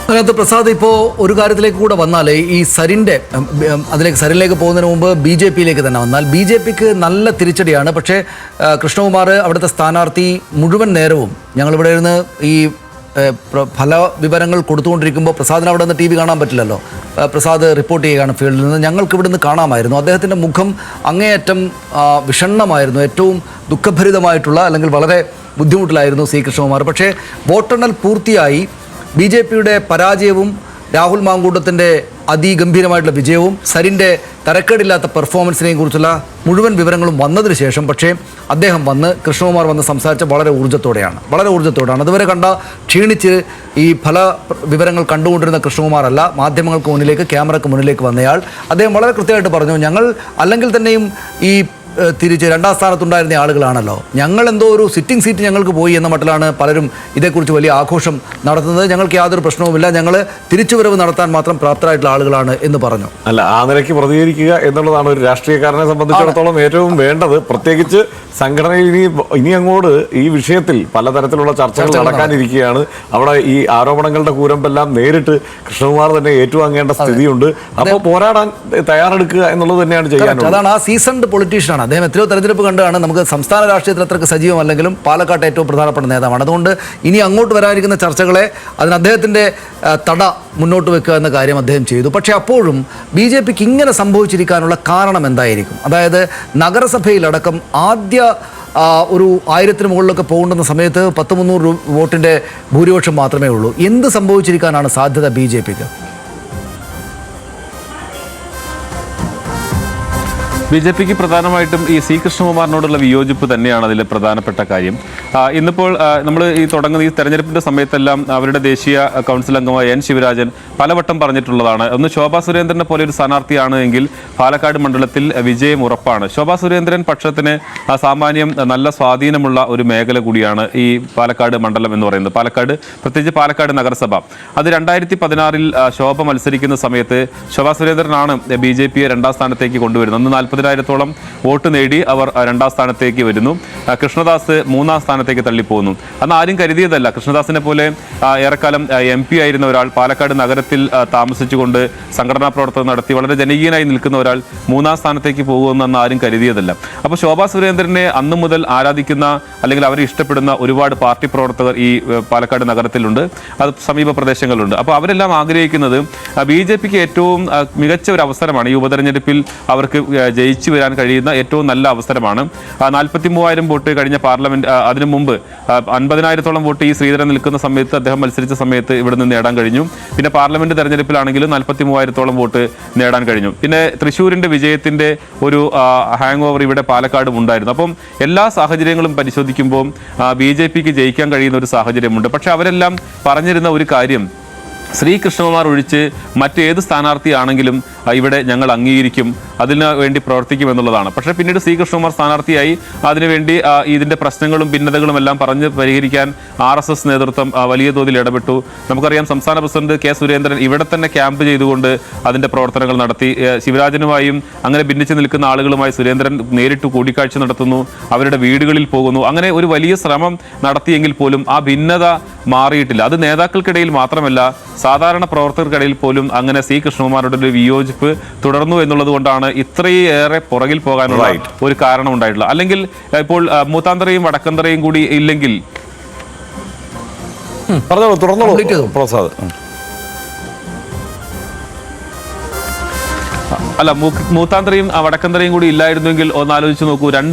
അതിനകത്ത് പ്രസാദ്, ഇപ്പോൾ ഒരു കാര്യത്തിലേക്ക് കൂടെ വന്നാൽ ഈ സരിനിലേക്ക് പോകുന്നതിന് മുമ്പ് BJP-യിലേക്ക് തന്നെ വന്നാൽ BJP-ക്ക് നല്ല തിരിച്ചടിയാണ്. പക്ഷേ കൃഷ്ണകുമാർ അവിടുത്തെ സ്ഥാനാർത്ഥി മുഴുവൻ നേരവും ഞങ്ങളിവിടെ ഇരുന്ന് ഈ ഫല വിവരങ്ങൾ കൊടുത്തുകൊണ്ടിരിക്കുമ്പോൾ പ്രസാദിന് അവിടെ നിന്ന് TV കാണാൻ പറ്റില്ലല്ലോ. പ്രസാദ് റിപ്പോർട്ട് ചെയ്യുകയാണ് ഫീൽഡിൽ നിന്ന്. ഞങ്ങൾക്ക് ഇവിടുന്ന് കാണാമായിരുന്നു അദ്ദേഹത്തിൻ്റെ മുഖം അങ്ങേയറ്റം വിഷണ്ണമായിരുന്നു. ഏറ്റവും ദുഃഖഭരിതമായിട്ടുള്ള അല്ലെങ്കിൽ വളരെ ബുദ്ധിമുട്ടിലായിരുന്നു C. കൃഷ്ണകുമാർ. പക്ഷേ വോട്ടെണ്ണൽ പൂർത്തിയായി. BJP-യുടെ പരാജയവും രാഹുൽ മാങ്കൂട്ടത്തിൻ്റെ അതിഗംഭീരമായിട്ടുള്ള വിജയവും സരിൻ്റെ തരക്കേടില്ലാത്ത പെർഫോമൻസിനെയും കുറിച്ചുള്ള മുഴുവൻ വിവരങ്ങളും വന്നതിന് ശേഷം പക്ഷേ അദ്ദേഹം കൃഷ്ണകുമാർ വന്ന് സംസാരിച്ച വളരെ ഊർജ്ജത്തോടെയാണ്. അതുവരെ കണ്ട ക്ഷീണിച്ച് ഈ ഫല വിവരങ്ങൾ കണ്ടുകൊണ്ടിരുന്ന കൃഷ്ണകുമാർ അല്ല, മാധ്യമങ്ങൾക്ക് മുന്നിലേക്ക്, ക്യാമറയ്ക്ക് മുന്നിലേക്ക് വന്നയാൾ. അദ്ദേഹം വളരെ കൃത്യമായിട്ട് പറഞ്ഞു, ഞങ്ങൾ അല്ലെങ്കിൽ തന്നെയും ഈ തിരിച്ച് 2ാം സ്ഥാനത്തുണ്ടായിരുന്ന ആളുകളാണല്ലോ, ഞങ്ങൾ എന്തോ ഒരു സിറ്റിംഗ് സീറ്റ് ഞങ്ങൾക്ക് പോയി എന്ന മട്ടിലാണ് പലരും ഇതേക്കുറിച്ച് വലിയ ആഘോഷം നടത്തുന്നത്. ഞങ്ങൾക്ക് യാതൊരു പ്രശ്നവുമില്ല, ഞങ്ങൾ തിരിച്ചുവരവ് നടത്താൻ മാത്രം പ്രാപ്തരായിട്ടുള്ള ആളുകളാണ് എന്ന് പറഞ്ഞു. അല്ല, ആ നിലയ്ക്ക് പ്രതികരിക്കുക എന്നുള്ളതാണ് ഒരു രാഷ്ട്രീയക്കാരനെ സംബന്ധിച്ചിടത്തോളം ഏറ്റവും വേണ്ടത്. പ്രത്യേകിച്ച് സംഘടനയിൽ ഇനി അങ്ങോട്ട് ഈ വിഷയത്തിൽ പലതരത്തിലുള്ള ചർച്ചകൾ നടക്കാനിരിക്കുകയാണ്. അവിടെ ഈ ആരോപണങ്ങളുടെ കൂരമ്പെല്ലാം നേരിട്ട് കൃഷ്ണകുമാർ തന്നെ ഏറ്റുവാങ്ങേണ്ട സ്ഥിതിയുണ്ട്. അപ്പോൾ പോരാടാൻ തയ്യാറെടുക്കുക എന്നുള്ളത് തന്നെയാണ് ചെയ്യാനുള്ളത്. അതാണ് ആ സീസൺഡ് പൊളിറ്റീഷ്യനാണ് അദ്ദേഹം. എത്രയോ തെരഞ്ഞെടുപ്പ് കണ്ടാണ്. നമുക്ക് സംസ്ഥാന രാഷ്ട്രീയത്തിൽ അത്രയ്ക്ക് സജീവമല്ലെങ്കിലും പാലക്കാട്ട് ഏറ്റവും പ്രധാനപ്പെട്ട നേതാവാണ്. അതുകൊണ്ട് ഇനി അങ്ങോട്ട് വരാനിരിക്കുന്ന ചർച്ചകളെ അതിന് അദ്ദേഹത്തിൻ്റെ തട മുന്നോട്ട് വെക്കുക എന്ന കാര്യം അദ്ദേഹം ചെയ്തു. പക്ഷേ അപ്പോഴും BJP-ക്ക് ഇങ്ങനെ സംഭവിച്ചിരിക്കാനുള്ള കാരണം എന്തായിരിക്കും? അതായത് നഗരസഭയിലടക്കം ആദ്യ ഒരു 1000-ന് മുകളിലൊക്കെ പോകേണ്ടുന്ന സമയത്ത് 100-300 വോട്ടിൻ്റെ ഭൂരിപക്ഷം മാത്രമേ ഉള്ളൂ. എന്ത് സംഭവിച്ചിരിക്കാനാണ് സാധ്യത BJP-ക്ക്? BJP-ക്ക് പ്രധാനമായിട്ടും ഈ C. കൃഷ്ണകുമാറിനോടുള്ള വിയോജിപ്പ് തന്നെയാണ് അതിൽ പ്രധാനപ്പെട്ട കാര്യം. ഇന്നിപ്പോൾ നമ്മൾ ഈ തെരഞ്ഞെടുപ്പിൻ്റെ സമയത്തെല്ലാം അവരുടെ ദേശീയ കൗൺസിൽ അംഗമായ N. ശിവരാജൻ പലവട്ടം പറഞ്ഞിട്ടുള്ളതാണ്, ഒന്ന് ശോഭാ സുരേന്ദ്രനെ പോലെ ഒരു സ്ഥാനാർത്ഥിയാണ് എങ്കിൽ പാലക്കാട് മണ്ഡലത്തിൽ വിജയം ഉറപ്പാണ്. ശോഭാ സുരേന്ദ്രൻ പക്ഷത്തിന് സാമാന്യം നല്ല സ്വാധീനമുള്ള ഒരു മേഖല കൂടിയാണ് ഈ പാലക്കാട് മണ്ഡലം എന്ന് പറയുന്നത്. പാലക്കാട്, പ്രത്യേകിച്ച് പാലക്കാട് നഗരസഭ. അത് 2016-ൽ ശോഭ മത്സരിക്കുന്ന സമയത്ത് ശോഭാ സുരേന്ദ്രനാണ് BJP-യെ 2ാം സ്ഥാനത്തേക്ക് കൊണ്ടുവരുന്നത്. അന്ന് 40,000-ഓളം വോട്ട് നേടി അവർ 2ാം സ്ഥാനത്തേക്ക് വരുന്നു. കൃഷ്ണദാസ് 3ാം സ്ഥാനത്തേക്ക് തള്ളിപ്പോകുന്നു. അന്ന് ആരും കരുതിയതല്ല. കൃഷ്ണദാസിനെ പോലെ ഏറെക്കാലം MP ആയിരുന്ന ഒരാൾ, പാലക്കാട് നഗരത്തിൽ താമസിച്ചുകൊണ്ട് സംഘടനാ പ്രവർത്തനം നടത്തി വളരെ ജനകീയനായി നിൽക്കുന്ന ഒരാൾ 3ാം സ്ഥാനത്തേക്ക് പോകുമെന്ന് ആരും കരുതിയതല്ല. അപ്പോൾ ശോഭാ സുരേന്ദ്രനെ അന്നു മുതൽ ആരാധിക്കുന്ന അല്ലെങ്കിൽ അവരെ ഇഷ്ടപ്പെടുന്ന ഒരുപാട് പാർട്ടി പ്രവർത്തകർ ഈ പാലക്കാട് നഗരത്തിലുണ്ട്, അത് സമീപ പ്രദേശങ്ങളിലുണ്ട്. അപ്പോൾ അവരെല്ലാം ആഗ്രഹിക്കുന്നത് BJP-ക്ക് ഏറ്റവും മികച്ച ഒരു അവസരമാണ് ഈ ഉപതെരഞ്ഞെടുപ്പിൽ അവർക്ക് ജയിച്ചു വരാൻ കഴിയുന്ന ഏറ്റവും നല്ല അവസരമാണ്. 43,000 വോട്ട് കഴിഞ്ഞ പാർലമെന്റ്, അതിനു മുമ്പ് 50,000-ഓളം വോട്ട് ഈ ശ്രീധരൻ നിൽക്കുന്ന സമയത്ത്, അദ്ദേഹം മത്സരിച്ച സമയത്ത് ഇവിടെ നിന്ന് നേടാൻ കഴിഞ്ഞു. പിന്നെ പാർലമെന്റ് തെരഞ്ഞെടുപ്പിലാണെങ്കിലും 43,000-ഓളം വോട്ട് നേടാൻ കഴിഞ്ഞു. പിന്നെ തൃശ്ശൂരിന്റെ വിജയത്തിന്റെ ഒരു ഹാങ് ഓവർ ഇവിടെ പാലക്കാടും ഉണ്ടായിരുന്നു. അപ്പം എല്ലാ സാഹചര്യങ്ങളും പരിശോധിക്കുമ്പോൾ BJP-ക്ക് ജയിക്കാൻ കഴിയുന്ന ഒരു സാഹചര്യമുണ്ട്. പക്ഷെ അവരെല്ലാം പറഞ്ഞിരുന്ന ഒരു കാര്യം, ശ്രീ കൃഷ്ണകുമാർ ഒഴിച്ച് മറ്റേത് സ്ഥാനാർത്ഥിയാണെങ്കിലും ഇവിടെ ഞങ്ങൾ അംഗീകരിക്കും, അതിനു വേണ്ടി പ്രവർത്തിക്കുമെന്നുള്ളതാണ്. പക്ഷേ പിന്നീട് C. കൃഷ്ണകുമാർ സ്ഥാനാർത്ഥിയായി അതിനുവേണ്ടി ഇതിൻ്റെ പ്രശ്നങ്ങളും ഭിന്നതകളും എല്ലാം പറഞ്ഞ് പരിഹരിക്കാൻ RSS നേതൃത്വം വലിയ തോതിൽ ഇടപെട്ടു. നമുക്കറിയാം, സംസ്ഥാന പ്രസിഡന്റ് K. സുരേന്ദ്രൻ ഇവിടെ തന്നെ ക്യാമ്പ് ചെയ്തുകൊണ്ട് അതിൻ്റെ പ്രവർത്തനങ്ങൾ നടത്തി. ശിവരാജനുമായും അങ്ങനെ ഭിന്നിച്ചു നിൽക്കുന്ന ആളുകളുമായി സുരേന്ദ്രൻ നേരിട്ട് കൂടിക്കാഴ്ച നടത്തുന്നു, അവരുടെ വീടുകളിൽ പോകുന്നു. അങ്ങനെ ഒരു വലിയ ശ്രമം നടത്തിയെങ്കിൽ പോലും ആ ഭിന്നത മാറിയിട്ടില്ല. അത് നേതാക്കൾക്കിടയിൽ മാത്രമല്ല, സാധാരണ പ്രവർത്തകർക്കിടയിൽ പോലും അങ്ങനെ C. കൃഷ്ണകുമാരുടെ ഒരു വിയോജിപ്പ് തുടർന്നു എന്നുള്ളത് കൊണ്ടാണ് ഇത്രയേറെ പുറകിൽ പോകാനുള്ള ഒരു കാരണം ഉണ്ടായിട്ടുള്ളത്. അല്ലെങ്കിൽ ഇപ്പോൾ മൂത്താന്തറയും വടക്കന്തറയും കൂടി ഇല്ലെങ്കിൽ അല്ല മൂത്താന്തരയും വടക്കന്തരയും കൂടി ഇല്ലായിരുന്നെങ്കിൽ ഒന്ന് ആലോചിച്ച് നോക്കൂ.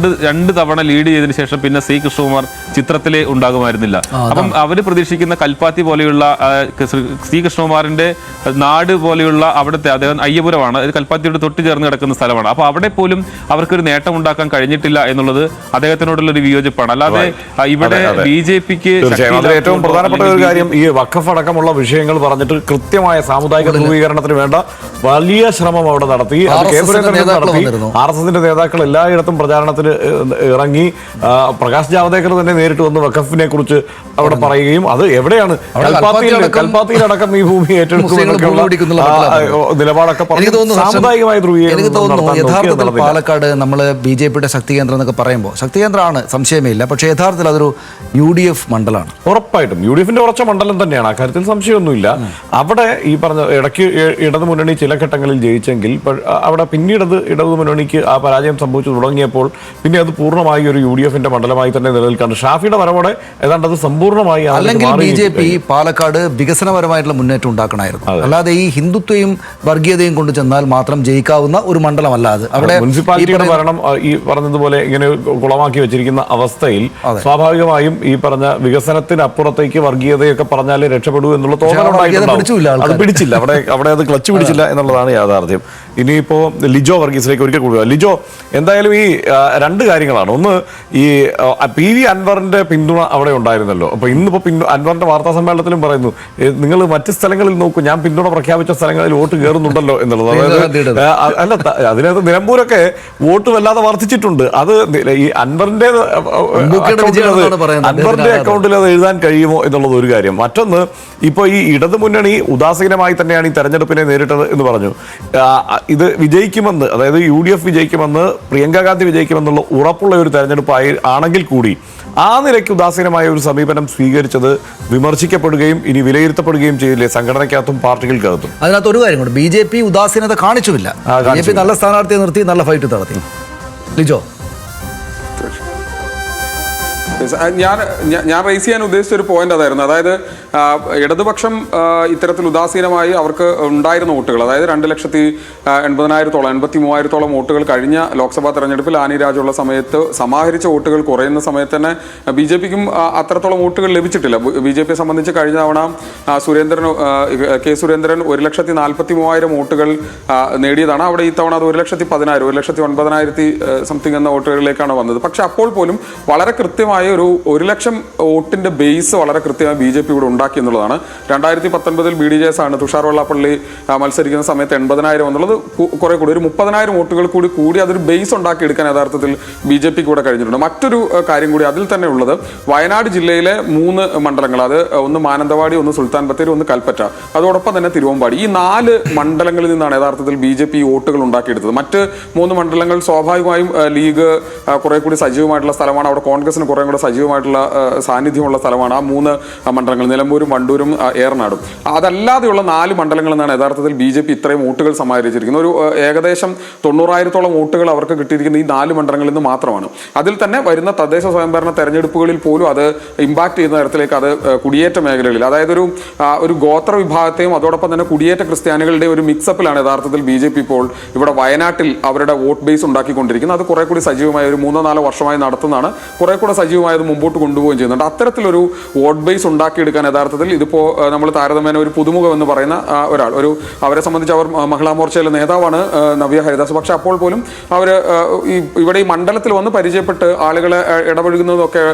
രണ്ട് തവണ ലീഡ് ചെയ്തതിനു ശേഷം പിന്നെ സി കൃഷ്ണകുമാർ ചിത്രത്തിലെ ഉണ്ടാകുമായിരുന്നില്ല. അപ്പം അവര് പ്രതീക്ഷിക്കുന്ന കൽപ്പാത്തി പോലെയുള്ള സി കൃഷ്ണകുമാറിന്റെ നാട് പോലെയുള്ള അവിടുത്തെ അദ്ദേഹം അയ്യപുരമാണ്, അത് കൽപ്പാത്തിയോട് തൊട്ട് ചേർന്ന് കിടക്കുന്ന സ്ഥലമാണ്. അപ്പൊ അവിടെ പോലും അവർക്കൊരു നേട്ടം ഉണ്ടാക്കാൻ കഴിഞ്ഞിട്ടില്ല എന്നുള്ളത് അദ്ദേഹത്തിനോടുള്ള ഒരു വിയോജിപ്പാണ്. അല്ലാതെ ഇവിടെ BJP-ക്ക് ഏറ്റവും പ്രധാനപ്പെട്ട ഒരു കാര്യം, ഈ വഖഫ് അടക്കമുള്ള വിഷയങ്ങൾ പറഞ്ഞിട്ട് കൃത്യമായ സാമുദായിക ധ്രുവീകരണത്തിന് വേണ്ട വലിയ ശ്രമം അവിടെ നടത്തി. അത് നടത്തി. RSSന്റെ നേതാക്കൾ എല്ലായിടത്തും പ്രചാരണത്തിന് ഇറങ്ങി. പ്രകാശ് ജാവദേക്കർ തന്നെ നേരിട്ട് വന്ന് വഖഫിനെ കുറിച്ച് അവിടെ പറയുകയും അത് എവിടെയാണ് കൽപ്പാത്തിയിലടക്കം ഈ ഭൂമി ഏറ്റെടുക്കുന്ന നിലപാടൊക്കെ സാമുദായികമായ ധ്രുവീകരണം. യഥാർത്ഥത്തിൽ പാലക്കാട് നമ്മൾ BJP-യുടെ ശക്തി കേന്ദ്രം എന്നൊക്കെ പറയുമ്പോൾ ശക്തി കേന്ദ്രമാണ്, സംശയമേ ഇല്ല. പക്ഷേ യഥാർത്ഥത്തിൽ അതൊരു UDF മണ്ഡലമാണ്. ഉറപ്പായിട്ടും UDF-ന്റെ ഉറച്ച മണ്ഡലം തന്നെയാണ്, അക്കാര്യത്തിൽ സംശയമൊന്നുമില്ല. അവിടെ ഈ പറഞ്ഞ ഇടയ്ക്ക് ഇടതു മുന്നണി ചില ഘട്ടങ്ങളിൽ ജയിച്ചെങ്കിൽ അവിടെ പിന്നീട് ഇടതു മുന്നണിക്ക് ആ പരാജയം സംഭവിച്ചു തുടങ്ങിയപ്പോൾ പിന്നെ അത് പൂർണ്ണമായി ഒരു UDF-ന്റെ മണ്ഡലമായി തന്നെ നിലനിൽക്കാണ്. ഷാഫിയുടെ വരവോടെ ഏതാണ്ട് അത് സമ്പൂർണ്ണമായി. അല്ലെങ്കിൽ BJP പാലക്കാട് വികസനപരമായിട്ടുള്ള മുന്നേറ്റം ഉണ്ടാക്കണമായിരുന്നു. അല്ലാതെ ഈ ഹിന്ദുത്വയും വർഗീയതയും കൊണ്ട് ചെന്നാൽ മാത്രം ജയിക്കാവുന്ന ഒരു മണ്ഡലമല്ല അത്. അവിടെ മുനിസിപ്പാലിറ്റിയുടെ ഭരണം ഈ പറഞ്ഞതുപോലെ ഇങ്ങനെ കുളമാക്കി വെച്ചിരിക്കുന്ന അവസ്ഥയിൽ സ്വാഭാവികമായും ഈ പറഞ്ഞ വികസനത്തിനപ്പുറത്തേക്ക് വർഗീയതയൊക്കെ പറഞ്ഞാലേ രക്ഷപ്പെടൂ എന്നുള്ള തോന്നലുണ്ടായിരുന്നു. അത് പിടിച്ചില്ല, അവിടെ അത് ക്ലച്ച് പിടിച്ചില്ല എന്നുള്ളതാണ് യാഥാർത്ഥ്യം. ഇനിയിപ്പോ ലിജോ വർഗീസിലേക്ക് ഒരിക്കൽ കൂടുക. ലിജോ, എന്തായാലും ഈ രണ്ട് കാര്യങ്ങളാണ്. ഒന്ന്, ഈ PV അൻവറിന്റെ പിന്തുണ അവിടെ ഉണ്ടായിരുന്നല്ലോ. അപ്പൊ ഇന്നിപ്പോ അൻവറിന്റെ വാർത്താ സമ്മേളനത്തിലും പറയുന്നു, നിങ്ങൾ മറ്റ് സ്ഥലങ്ങളിൽ നോക്കൂ, ഞാൻ പിന്തുണ പ്രഖ്യാപിച്ച സ്ഥലങ്ങളിൽ വോട്ട് കയറുന്നുണ്ടല്ലോ എന്നുള്ളത്. അതായത് അല്ല, അതിനകത്ത് നിലമ്പൂരൊക്കെ വോട്ട് വല്ലാതെ വർദ്ധിച്ചിട്ടുണ്ട്. അത് ഈ അൻവറിന്റെ അക്കൗണ്ടിൽ അത് എഴുതാൻ കഴിയുമോ എന്നുള്ളത് ഒരു കാര്യം. മറ്റൊന്ന്, ഇപ്പൊ ഈ ഇടതു മുന്നണി ഉദാസീനമായി തന്നെയാണ് ഈ തെരഞ്ഞെടുപ്പിനെ നേരിട്ടത് എന്ന് പറഞ്ഞു. ഇത് വിജയിക്കുമെന്ന്, അതായത് UDF വിജയിക്കുമെന്ന്, പ്രിയങ്ക ഗാന്ധി വിജയിക്കുമെന്നുള്ള ഉറപ്പുള്ള ഒരു തെരഞ്ഞെടുപ്പ് ആണെങ്കിൽ കൂടി ആ നിലയ്ക്ക് ഉദാസീനമായ ഒരു സമീപനം സ്വീകരിച്ചത് വിമർശിക്കപ്പെടുകയും ഇനി വിലയിരുത്തപ്പെടുകയും ചെയ്യില്ലേ സംഘടനയ്ക്കകത്തും പാർട്ടികൾക്കകത്തും? അതിനകത്ത് ഒരു കാര്യമുണ്ട്, BJP ഉദാസീനത കാണിച്ചുമില്ല. BJP നല്ല സ്ഥാനാർത്ഥിയെ നിർത്തി നല്ല ഫൈറ്റ് നടത്തി. ലിജോ, ഞാൻ റേസ് ചെയ്യാൻ ഉദ്ദേശിച്ച ഒരു പോയിന്റ് അതായിരുന്നു. അതായത് ഇടതുപക്ഷം ഇത്തരത്തിൽ ഉദാസീനമായി അവർക്ക് ഉണ്ടായിരുന്ന വോട്ടുകൾ, അതായത് 2,80,000-ഓളം 83,000-ഓളം വോട്ടുകൾ കഴിഞ്ഞ ലോക്സഭാ തെരഞ്ഞെടുപ്പിൽ ആനി രാജുള്ള സമയത്ത് സമാഹരിച്ച വോട്ടുകൾ കുറയുന്ന സമയത്ത് തന്നെ BJP-ക്കും അത്രത്തോളം വോട്ടുകൾ ലഭിച്ചിട്ടില്ല. BJP-യെ സംബന്ധിച്ച് കഴിഞ്ഞ തവണ കെ സുരേന്ദ്രൻ 1,43,000 വോട്ടുകൾ നേടിയതാണ്. അവിടെ ഈ തവണ അത് 1,10,000, 1,09,000 സംതിങ് എന്ന വോട്ടുകളിലേക്കാണ് വന്നത്. പക്ഷെ അപ്പോൾ പോലും വളരെ കൃത്യമായ ഒരു 1,00,000 വോട്ടിന്റെ ബേസ് വളരെ കൃത്യമായി BJP ഇവിടെ ഉണ്ടാക്കി എന്നുള്ളതാണ്. 2019 BDJS ആണ് തുഷാർ വെള്ളാപ്പള്ളി മത്സരിക്കുന്ന സമയത്ത് 80,000 എന്നുള്ളത് കുറെ കൂടി ഒരു 30,000 വോട്ടുകൾ കൂടി അതൊരു ബേസ് ഉണ്ടാക്കി എടുക്കാൻ യഥാർത്ഥത്തിൽ BJP കൂടെ കഴിഞ്ഞിട്ടുണ്ട്. മറ്റൊരു കാര്യം കൂടി അതിൽ തന്നെ ഉള്ളത്, വയനാട് ജില്ലയിലെ 3 മണ്ഡലങ്ങൾ, അത് ഒന്ന് മാനന്തവാടി, ഒന്ന് സുൽത്താൻ ബത്തേരി, ഒന്ന് കൽപ്പറ്റ, അതോടൊപ്പം തന്നെ തിരുവമ്പാടി, ഈ 4 മണ്ഡലങ്ങളിൽ നിന്നാണ് യഥാർത്ഥത്തിൽ BJP വോട്ടുകൾ ഉണ്ടാക്കിയെടുത്തത്. മറ്റ് 3 മണ്ഡലങ്ങൾ സ്വാഭാവികമായും ലീഗ് കുറെ കൂടി സജീവമായിട്ടുള്ള സ്ഥലമാണ്, അവിടെ കോൺഗ്രസിന് കുറെ കൂടെ സജീവമായിട്ടുള്ള സാന്നിധ്യമുള്ള സ്ഥലമാണ് ആ 3 മണ്ഡലങ്ങൾ, നിലമ്പൂരും വണ്ടൂരും ഏറനാടും. അതല്ലാതെയുള്ള 4 മണ്ഡലങ്ങളിൽ നിന്നാണ് യഥാർത്ഥത്തിൽ BJP ഇത്രയും വോട്ടുകൾ സമാഹരിച്ചിരിക്കുന്നത്. ഒരു ഏകദേശം 90,000-ഓളം വോട്ടുകൾ അവർക്ക് കിട്ടിയിരിക്കുന്നത് ഈ 4 മണ്ഡലങ്ങളിൽ നിന്ന് മാത്രമാണ്. അതിൽ തന്നെ വരുന്ന തദ്ദേശ സ്വയംഭരണ തെരഞ്ഞെടുപ്പുകളിൽ പോലും അത് ഇമ്പാക്ട് ചെയ്യുന്ന തരത്തിലേക്ക് അത് കുടിയേറ്റ മേഖലകളിൽ, അതായത് ഒരു ഗോത്ര വിഭാഗത്തെയും അതോടൊപ്പം തന്നെ കുടിയേറ്റ ക്രിസ്ത്യാനികളുടെ ഒരു മിക്സപ്പിലാണ് യഥാർത്ഥത്തിൽ BJP ഇപ്പോൾ ഇവിടെ വയനാട്ടിൽ അവരുടെ വോട്ട് ബേസ് ഉണ്ടാക്കിക്കൊണ്ടിരിക്കുന്നത്. അത് കുറെ കൂടി സജീവമായ ഒരു 3-4 വർഷമായി നടത്തുന്നതാണ്, കുറെ കൂടെ സജീവമായത് മുമ്പോട്ട് കൊണ്ടുപോവുകയും ചെയ്യുന്നുണ്ട്. അത്തരത്തിലൊരു വോട്ട് ബേസ് ഉണ്ടാക്കിയെടുക്കാൻ യഥാർത്ഥത്തിൽ ഇതിപ്പോൾ നമ്മൾ താരതമ്യേന ഒരു പുതുമുഖം എന്ന് പറയുന്ന ഒരാൾ, അവരെ സംബന്ധിച്ച് അവർ മഹിളാ മോർച്ചയിലെ നേതാവാണ് നവ്യ ഹരിദാസ്. പക്ഷെ അപ്പോൾ പോലും അവർ ഇവിടെ ഈ മണ്ഡലത്തിൽ വന്ന് പരിചയപ്പെട്ട് ആളുകളെ ഇടപഴകുന്നതൊക്കെ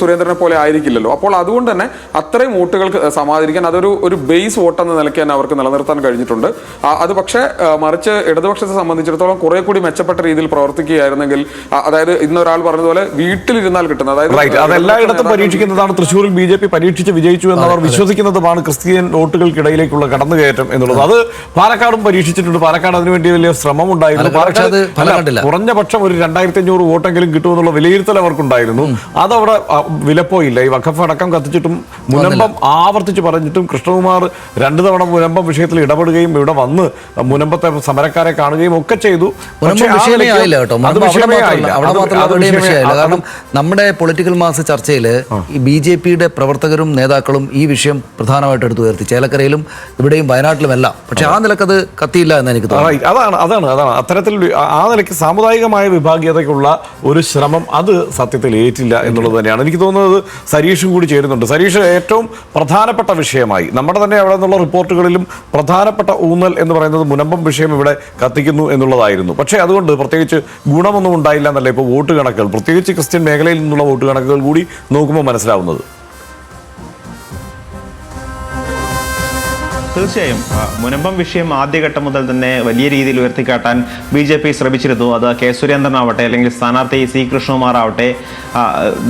സുരേന്ദ്രനെ പോലെ ആയിരിക്കില്ലല്ലോ. അപ്പോൾ അതുകൊണ്ട് തന്നെ അത്രയും വോട്ടുകൾക്ക് സമാഹരിക്കാൻ അതൊരു ബേസ് വോട്ട് എന്ന നിലയ്ക്ക് തന്നെ അവർക്ക് നിലനിർത്താൻ കഴിഞ്ഞിട്ടുണ്ട്. അത് പക്ഷേ മറിച്ച് ഇടതുപക്ഷത്തെ സംബന്ധിച്ചിടത്തോളം കുറെ കൂടി മെച്ചപ്പെട്ട രീതിയിൽ പ്രവർത്തിക്കുകയായിരുന്നെങ്കിൽ, അതായത് ഇന്നൊരാൾ പറഞ്ഞതുപോലെ വീട്ടിലിരുന്നാൽ കിട്ടുന്നത്, അതായത് അതെല്ലായിടത്തും പരീക്ഷിക്കുന്നതാണ്. തൃശ്ശൂരിൽ BJP പരീക്ഷിച്ച് വിജയിച്ചു എന്നവർ വിശ്വസിക്കുന്നതുമാണ് ക്രിസ്ത്യൻ വോട്ടുകൾക്കിടയിലേക്കുള്ള കടന്നുകയറ്റം എന്നുള്ളത്. അത് പാലക്കാടും പരീക്ഷിച്ചിട്ടുണ്ട്. പാലക്കാട് അതിനുവേണ്ടി വലിയ ശ്രമം ഉണ്ടായിരുന്നു. കുറഞ്ഞ പക്ഷം ഒരു 2,500 വോട്ടെങ്കിലും കിട്ടുമെന്നുള്ള വിലയിരുത്തൽ അവർക്കുണ്ടായിരുന്നു. അതവിടെ വിലപ്പോയില്ല. ഈ വഖഫ് അടക്കം കത്തിച്ചിട്ടും മുനമ്പം ആവർത്തിച്ച് പറഞ്ഞിട്ടും കൃഷ്ണകുമാർ 2 തവണ മുനമ്പം വിഷയത്തിൽ ഇടപെടുകയും ഇവിടെ വന്ന് മുനമ്പത്തെ സമരക്കാരെ കാണുകയും ഒക്കെ ചെയ്തു. കാരണം നമ്മുടെ പൊളിറ്റിക്കൽ മാസ് ചർച്ചയിൽ ഈ BJP-യുടെ പ്രവർത്തകരും നേതാക്കളും നേതാക്കളും ഈ വിഷയം പ്രധാനമായിട്ട് എടുത്തു ഉയർത്തി. ചേലക്കരയിലും ഇവിടെയും വയനാട്ടിലുമെല്ലാം. പക്ഷേ ആ നിലക്കത് കത്തിയില്ല എന്ന് എനിക്ക് തോന്നുന്നു. അതാണ് അത്തരത്തിൽ ആ നിലയ്ക്ക് സാമുദായികമായ വിഭാഗീയതയ്ക്കുള്ള ഒരു ശ്രമം അത് സത്യത്തിൽ ഏറ്റില്ല എന്നുള്ളത് തന്നെയാണ് എനിക്ക് തോന്നുന്നത്. സരീഷും കൂടി ചേരുന്നുണ്ട്. സരീഷ്, ഏറ്റവും പ്രധാനപ്പെട്ട വിഷയമായി നമ്മുടെ തന്നെ അവിടെ നിന്നുള്ള റിപ്പോർട്ടുകളിലും പ്രധാനപ്പെട്ട ഊന്നൽ എന്ന് പറയുന്നത് മുനമ്പം വിഷയം ഇവിടെ കത്തിക്കുന്നു എന്നുള്ളതായിരുന്നു. പക്ഷേ അതുകൊണ്ട് പ്രത്യേകിച്ച് ഗുണമൊന്നും ഉണ്ടായില്ല എന്നല്ല ഇപ്പോൾ വോട്ട് കണക്കുകൾ, പ്രത്യേകിച്ച് ക്രിസ്ത്യൻ മേഖലയിൽ നിന്നുള്ള വോട്ട് കണക്കുകൾ കൂടി നോക്കുമ്പോൾ മനസ്സിലാവുന്നത്. തീർച്ചയായും മുനമ്പം വിഷയം ആദ്യഘട്ടം മുതൽ തന്നെ വലിയ രീതിയിൽ ഉയർത്തിക്കാട്ടാൻ BJP ശ്രമിച്ചിരുന്നു. അത് കെ സുരേന്ദ്രൻ ആവട്ടെ, അല്ലെങ്കിൽ സ്ഥാനാർത്ഥി C കൃഷ്ണകുമാർ ആവട്ടെ,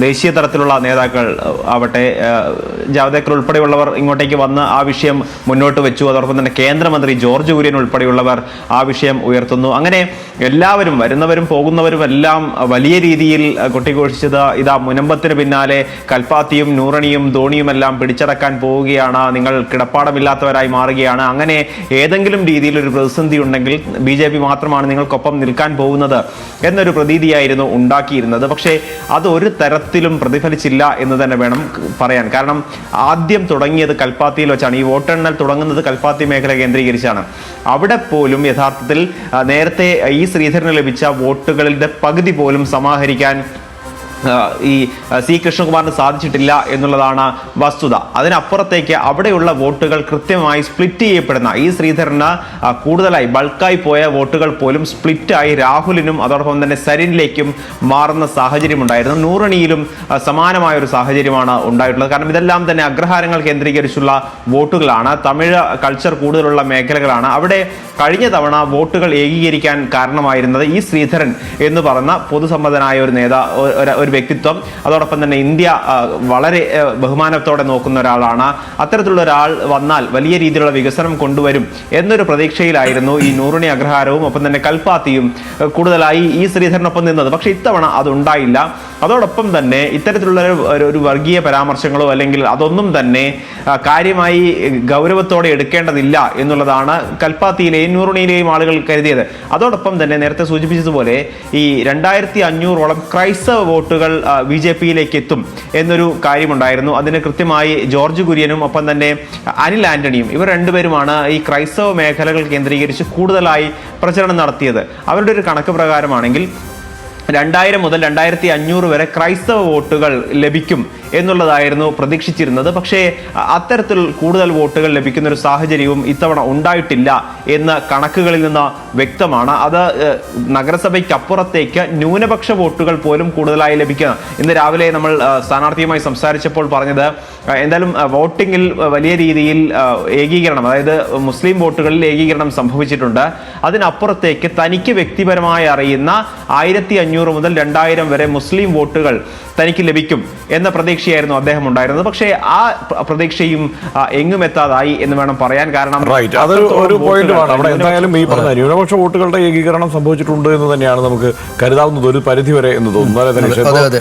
ദേശീയ തലത്തിലുള്ള നേതാക്കൾ ആവട്ടെ, ജാവ്ദേക്കർ ഉൾപ്പെടെയുള്ളവർ ഇങ്ങോട്ടേക്ക് വന്ന് ആ വിഷയം മുന്നോട്ട് വെച്ചു. അതോടൊപ്പം തന്നെ കേന്ദ്രമന്ത്രി ജോർജ് കുര്യൻ ഉൾപ്പെടെയുള്ളവർ ആ വിഷയം ഉയർത്തുന്നു. അങ്ങനെ എല്ലാവരും, വരുന്നവരും പോകുന്നവരും എല്ലാം വലിയ രീതിയിൽ കൊട്ടിഘോഷിച്ചത് ഇതാ മുനമ്പത്തിന് പിന്നാലെ കൽപ്പാത്തിയും നൂറണിയും ധോണിയുമെല്ലാം പിടിച്ചടക്കാൻ പോവുകയാണ്, നിങ്ങൾ കിടപ്പാടമില്ലാത്തവരായി മാറുകയാണ്, അങ്ങനെ ഏതെങ്കിലും രീതിയിൽ ഒരു പ്രതിസന്ധി ഉണ്ടെങ്കിൽ BJP മാത്രമാണ് നിങ്ങൾക്കൊപ്പം നിൽക്കാൻ പോകുന്നത് എന്നൊരു പ്രതീതിയായിരുന്നു ഉണ്ടാക്കിയിരുന്നത്. പക്ഷേ അത് ഒരു തരത്തിലും പ്രതിഫലിച്ചില്ല എന്ന് തന്നെ വേണം പറയാൻ. കാരണം ആദ്യം തുടങ്ങിയത് കൽപ്പാത്തിയിൽ വെച്ചാണ്. ഈ വോട്ടെണ്ണൽ തുടങ്ങുന്നത് കൽപ്പാത്തി മേഖല കേന്ദ്രീകരിച്ചാണ്. അവിടെ പോലും യഥാർത്ഥത്തിൽ നേരത്തെ ഈ ശ്രീധരന് ലഭിച്ച വോട്ടുകളുടെ പകുതി പോലും സമാഹരിക്കാൻ ഈ C കൃഷ്ണകുമാറിന് സാധിച്ചിട്ടില്ല എന്നുള്ളതാണ് വസ്തുത. അതിനപ്പുറത്തേക്ക് അവിടെയുള്ള വോട്ടുകൾ കൃത്യമായി സ്പ്ലിറ്റ് ചെയ്യപ്പെടുന്ന, ഈ ശ്രീധരന് കൂടുതലായി ബൾക്കായി പോയ വോട്ടുകൾ പോലും സ്പ്ലിറ്റായി രാഹുലിനും അതോടൊപ്പം തന്നെ സരിനിലേക്കും മാറുന്ന സാഹചര്യം ഉണ്ടായിരുന്നു. നൂറണിയിലും സമാനമായ ഒരു സാഹചര്യമാണ് ഉണ്ടായിട്ടുള്ളത്. കാരണം ഇതെല്ലാം തന്നെ അഗ്രഹാരങ്ങൾ കേന്ദ്രീകരിച്ചുള്ള വോട്ടുകളാണ്, തമിഴ് കൾച്ചർ കൂടുതലുള്ള മേഖലകളാണ്. അവിടെ കഴിഞ്ഞ തവണ വോട്ടുകൾ ഏകീകരിക്കാൻ കാരണമായിരുന്നത് ഈ ശ്രീധരൻ എന്ന് പറഞ്ഞ പൊതുസമ്മതനായ ഒരു വ്യക്തിത്വം, അതോടൊപ്പം തന്നെ ഇന്ത്യ വളരെ ബഹുമാനത്തോടെ നോക്കുന്ന ഒരാളാണ്. അത്തരത്തിലുള്ള ഒരാൾ വന്നാൽ വലിയ രീതിയിലുള്ള വികസനം കൊണ്ടുവരും എന്നൊരു പ്രതീക്ഷയിലായിരുന്നു ഈ നൂറുണി അഗ്രഹാരവും ഒപ്പം തന്നെ കൽപ്പാത്തിയും കൂടുതലായി ഈ ശ്രീധരനൊപ്പം നിന്നത്. പക്ഷെ ഇത്തവണ അതുണ്ടായില്ല. അതോടൊപ്പം തന്നെ ഇത്തരത്തിലുള്ള ഒരു വർഗീയ പരാമർശങ്ങളോ അല്ലെങ്കിൽ അതൊന്നും തന്നെ കാര്യമായി ഗൗരവത്തോടെ എടുക്കേണ്ടതില്ല എന്നുള്ളതാണ് കൽപ്പാത്തിയിലെയും നൂറുണിയിലെയും ആളുകൾ കരുതിയത്. അതോടൊപ്പം തന്നെ നേരത്തെ സൂചിപ്പിച്ചതുപോലെ ഈ 2500ഓളം ക്രൈസ്തവ വോട്ടുകൾ BJPയിലേക്ക് എത്തും എന്നൊരു കാര്യമുണ്ടായിരുന്നു. അതിന് കൃത്യമായി ജോർജ് കുര്യനും ഒപ്പം തന്നെ അനിൽ ആന്റണിയും, ഇവർ രണ്ടുപേരുമാണ് ഈ ക്രൈസ്തവ മേഖലകൾ കേന്ദ്രീകരിച്ച് കൂടുതലായി പ്രചരണം നടത്തിയത്. അവരുടെ ഒരു കണക്ക് പ്രകാരമാണെങ്കിൽ 2000 മുതൽ 2500 വരെ ക്രൈസ്തവ വോട്ടുകൾ ലഭിക്കും എന്നുള്ളതായിരുന്നു പ്രതീക്ഷിച്ചിരുന്നത്. പക്ഷേ അത്തരത്തിൽ കൂടുതൽ വോട്ടുകൾ ലഭിക്കുന്ന ഒരു സാഹചര്യവും ഇത്തവണ ഉണ്ടായിട്ടില്ല എന്ന് കണക്കുകളിൽ നിന്ന് വ്യക്തമാണ്. അത് നഗരസഭയ്ക്ക് അപ്പുറത്തേക്ക് ന്യൂനപക്ഷ വോട്ടുകൾ പോലും കൂടുതലായി ലഭിക്കുക. ഇന്ന് രാവിലെ നമ്മൾ സ്ഥാനാർത്ഥിയുമായി സംസാരിച്ചപ്പോൾ പറഞ്ഞത് എന്തായാലും വോട്ടിങ്ങിൽ വലിയ രീതിയിൽ ഏകീകരണം, അതായത് മുസ്ലിം വോട്ടുകളിൽ ഏകീകരണം സംഭവിച്ചിട്ടുണ്ട്. അതിനപ്പുറത്തേക്ക് തനിക്ക് വ്യക്തിപരമായി അറിയുന്ന 1500 മുതൽ 2000 വരെ മുസ്ലിം വോട്ടുകൾ തനിക്ക് ലഭിക്കും എന്ന പ്രതീക്ഷയായിരുന്നു അദ്ദേഹം ഉണ്ടായിരുന്നത്. പക്ഷേ ആ പ്രതീക്ഷയും എങ്ങും എത്താതായി എന്ന് വേണം പറയാൻ. കാരണം അതൊരു പോയിന്റാണ്. അവിടെ എന്തായാലും ഈ പറഞ്ഞ ന്യൂനപക്ഷ വോട്ടുകളുടെ ഏകീകരണം സംഭവിച്ചിട്ടുണ്ട് എന്ന് തന്നെയാണ് നമുക്ക് കരുതാവുന്നത് ഒരു പരിധി വരെ എന്ന് തോന്നുന്നു.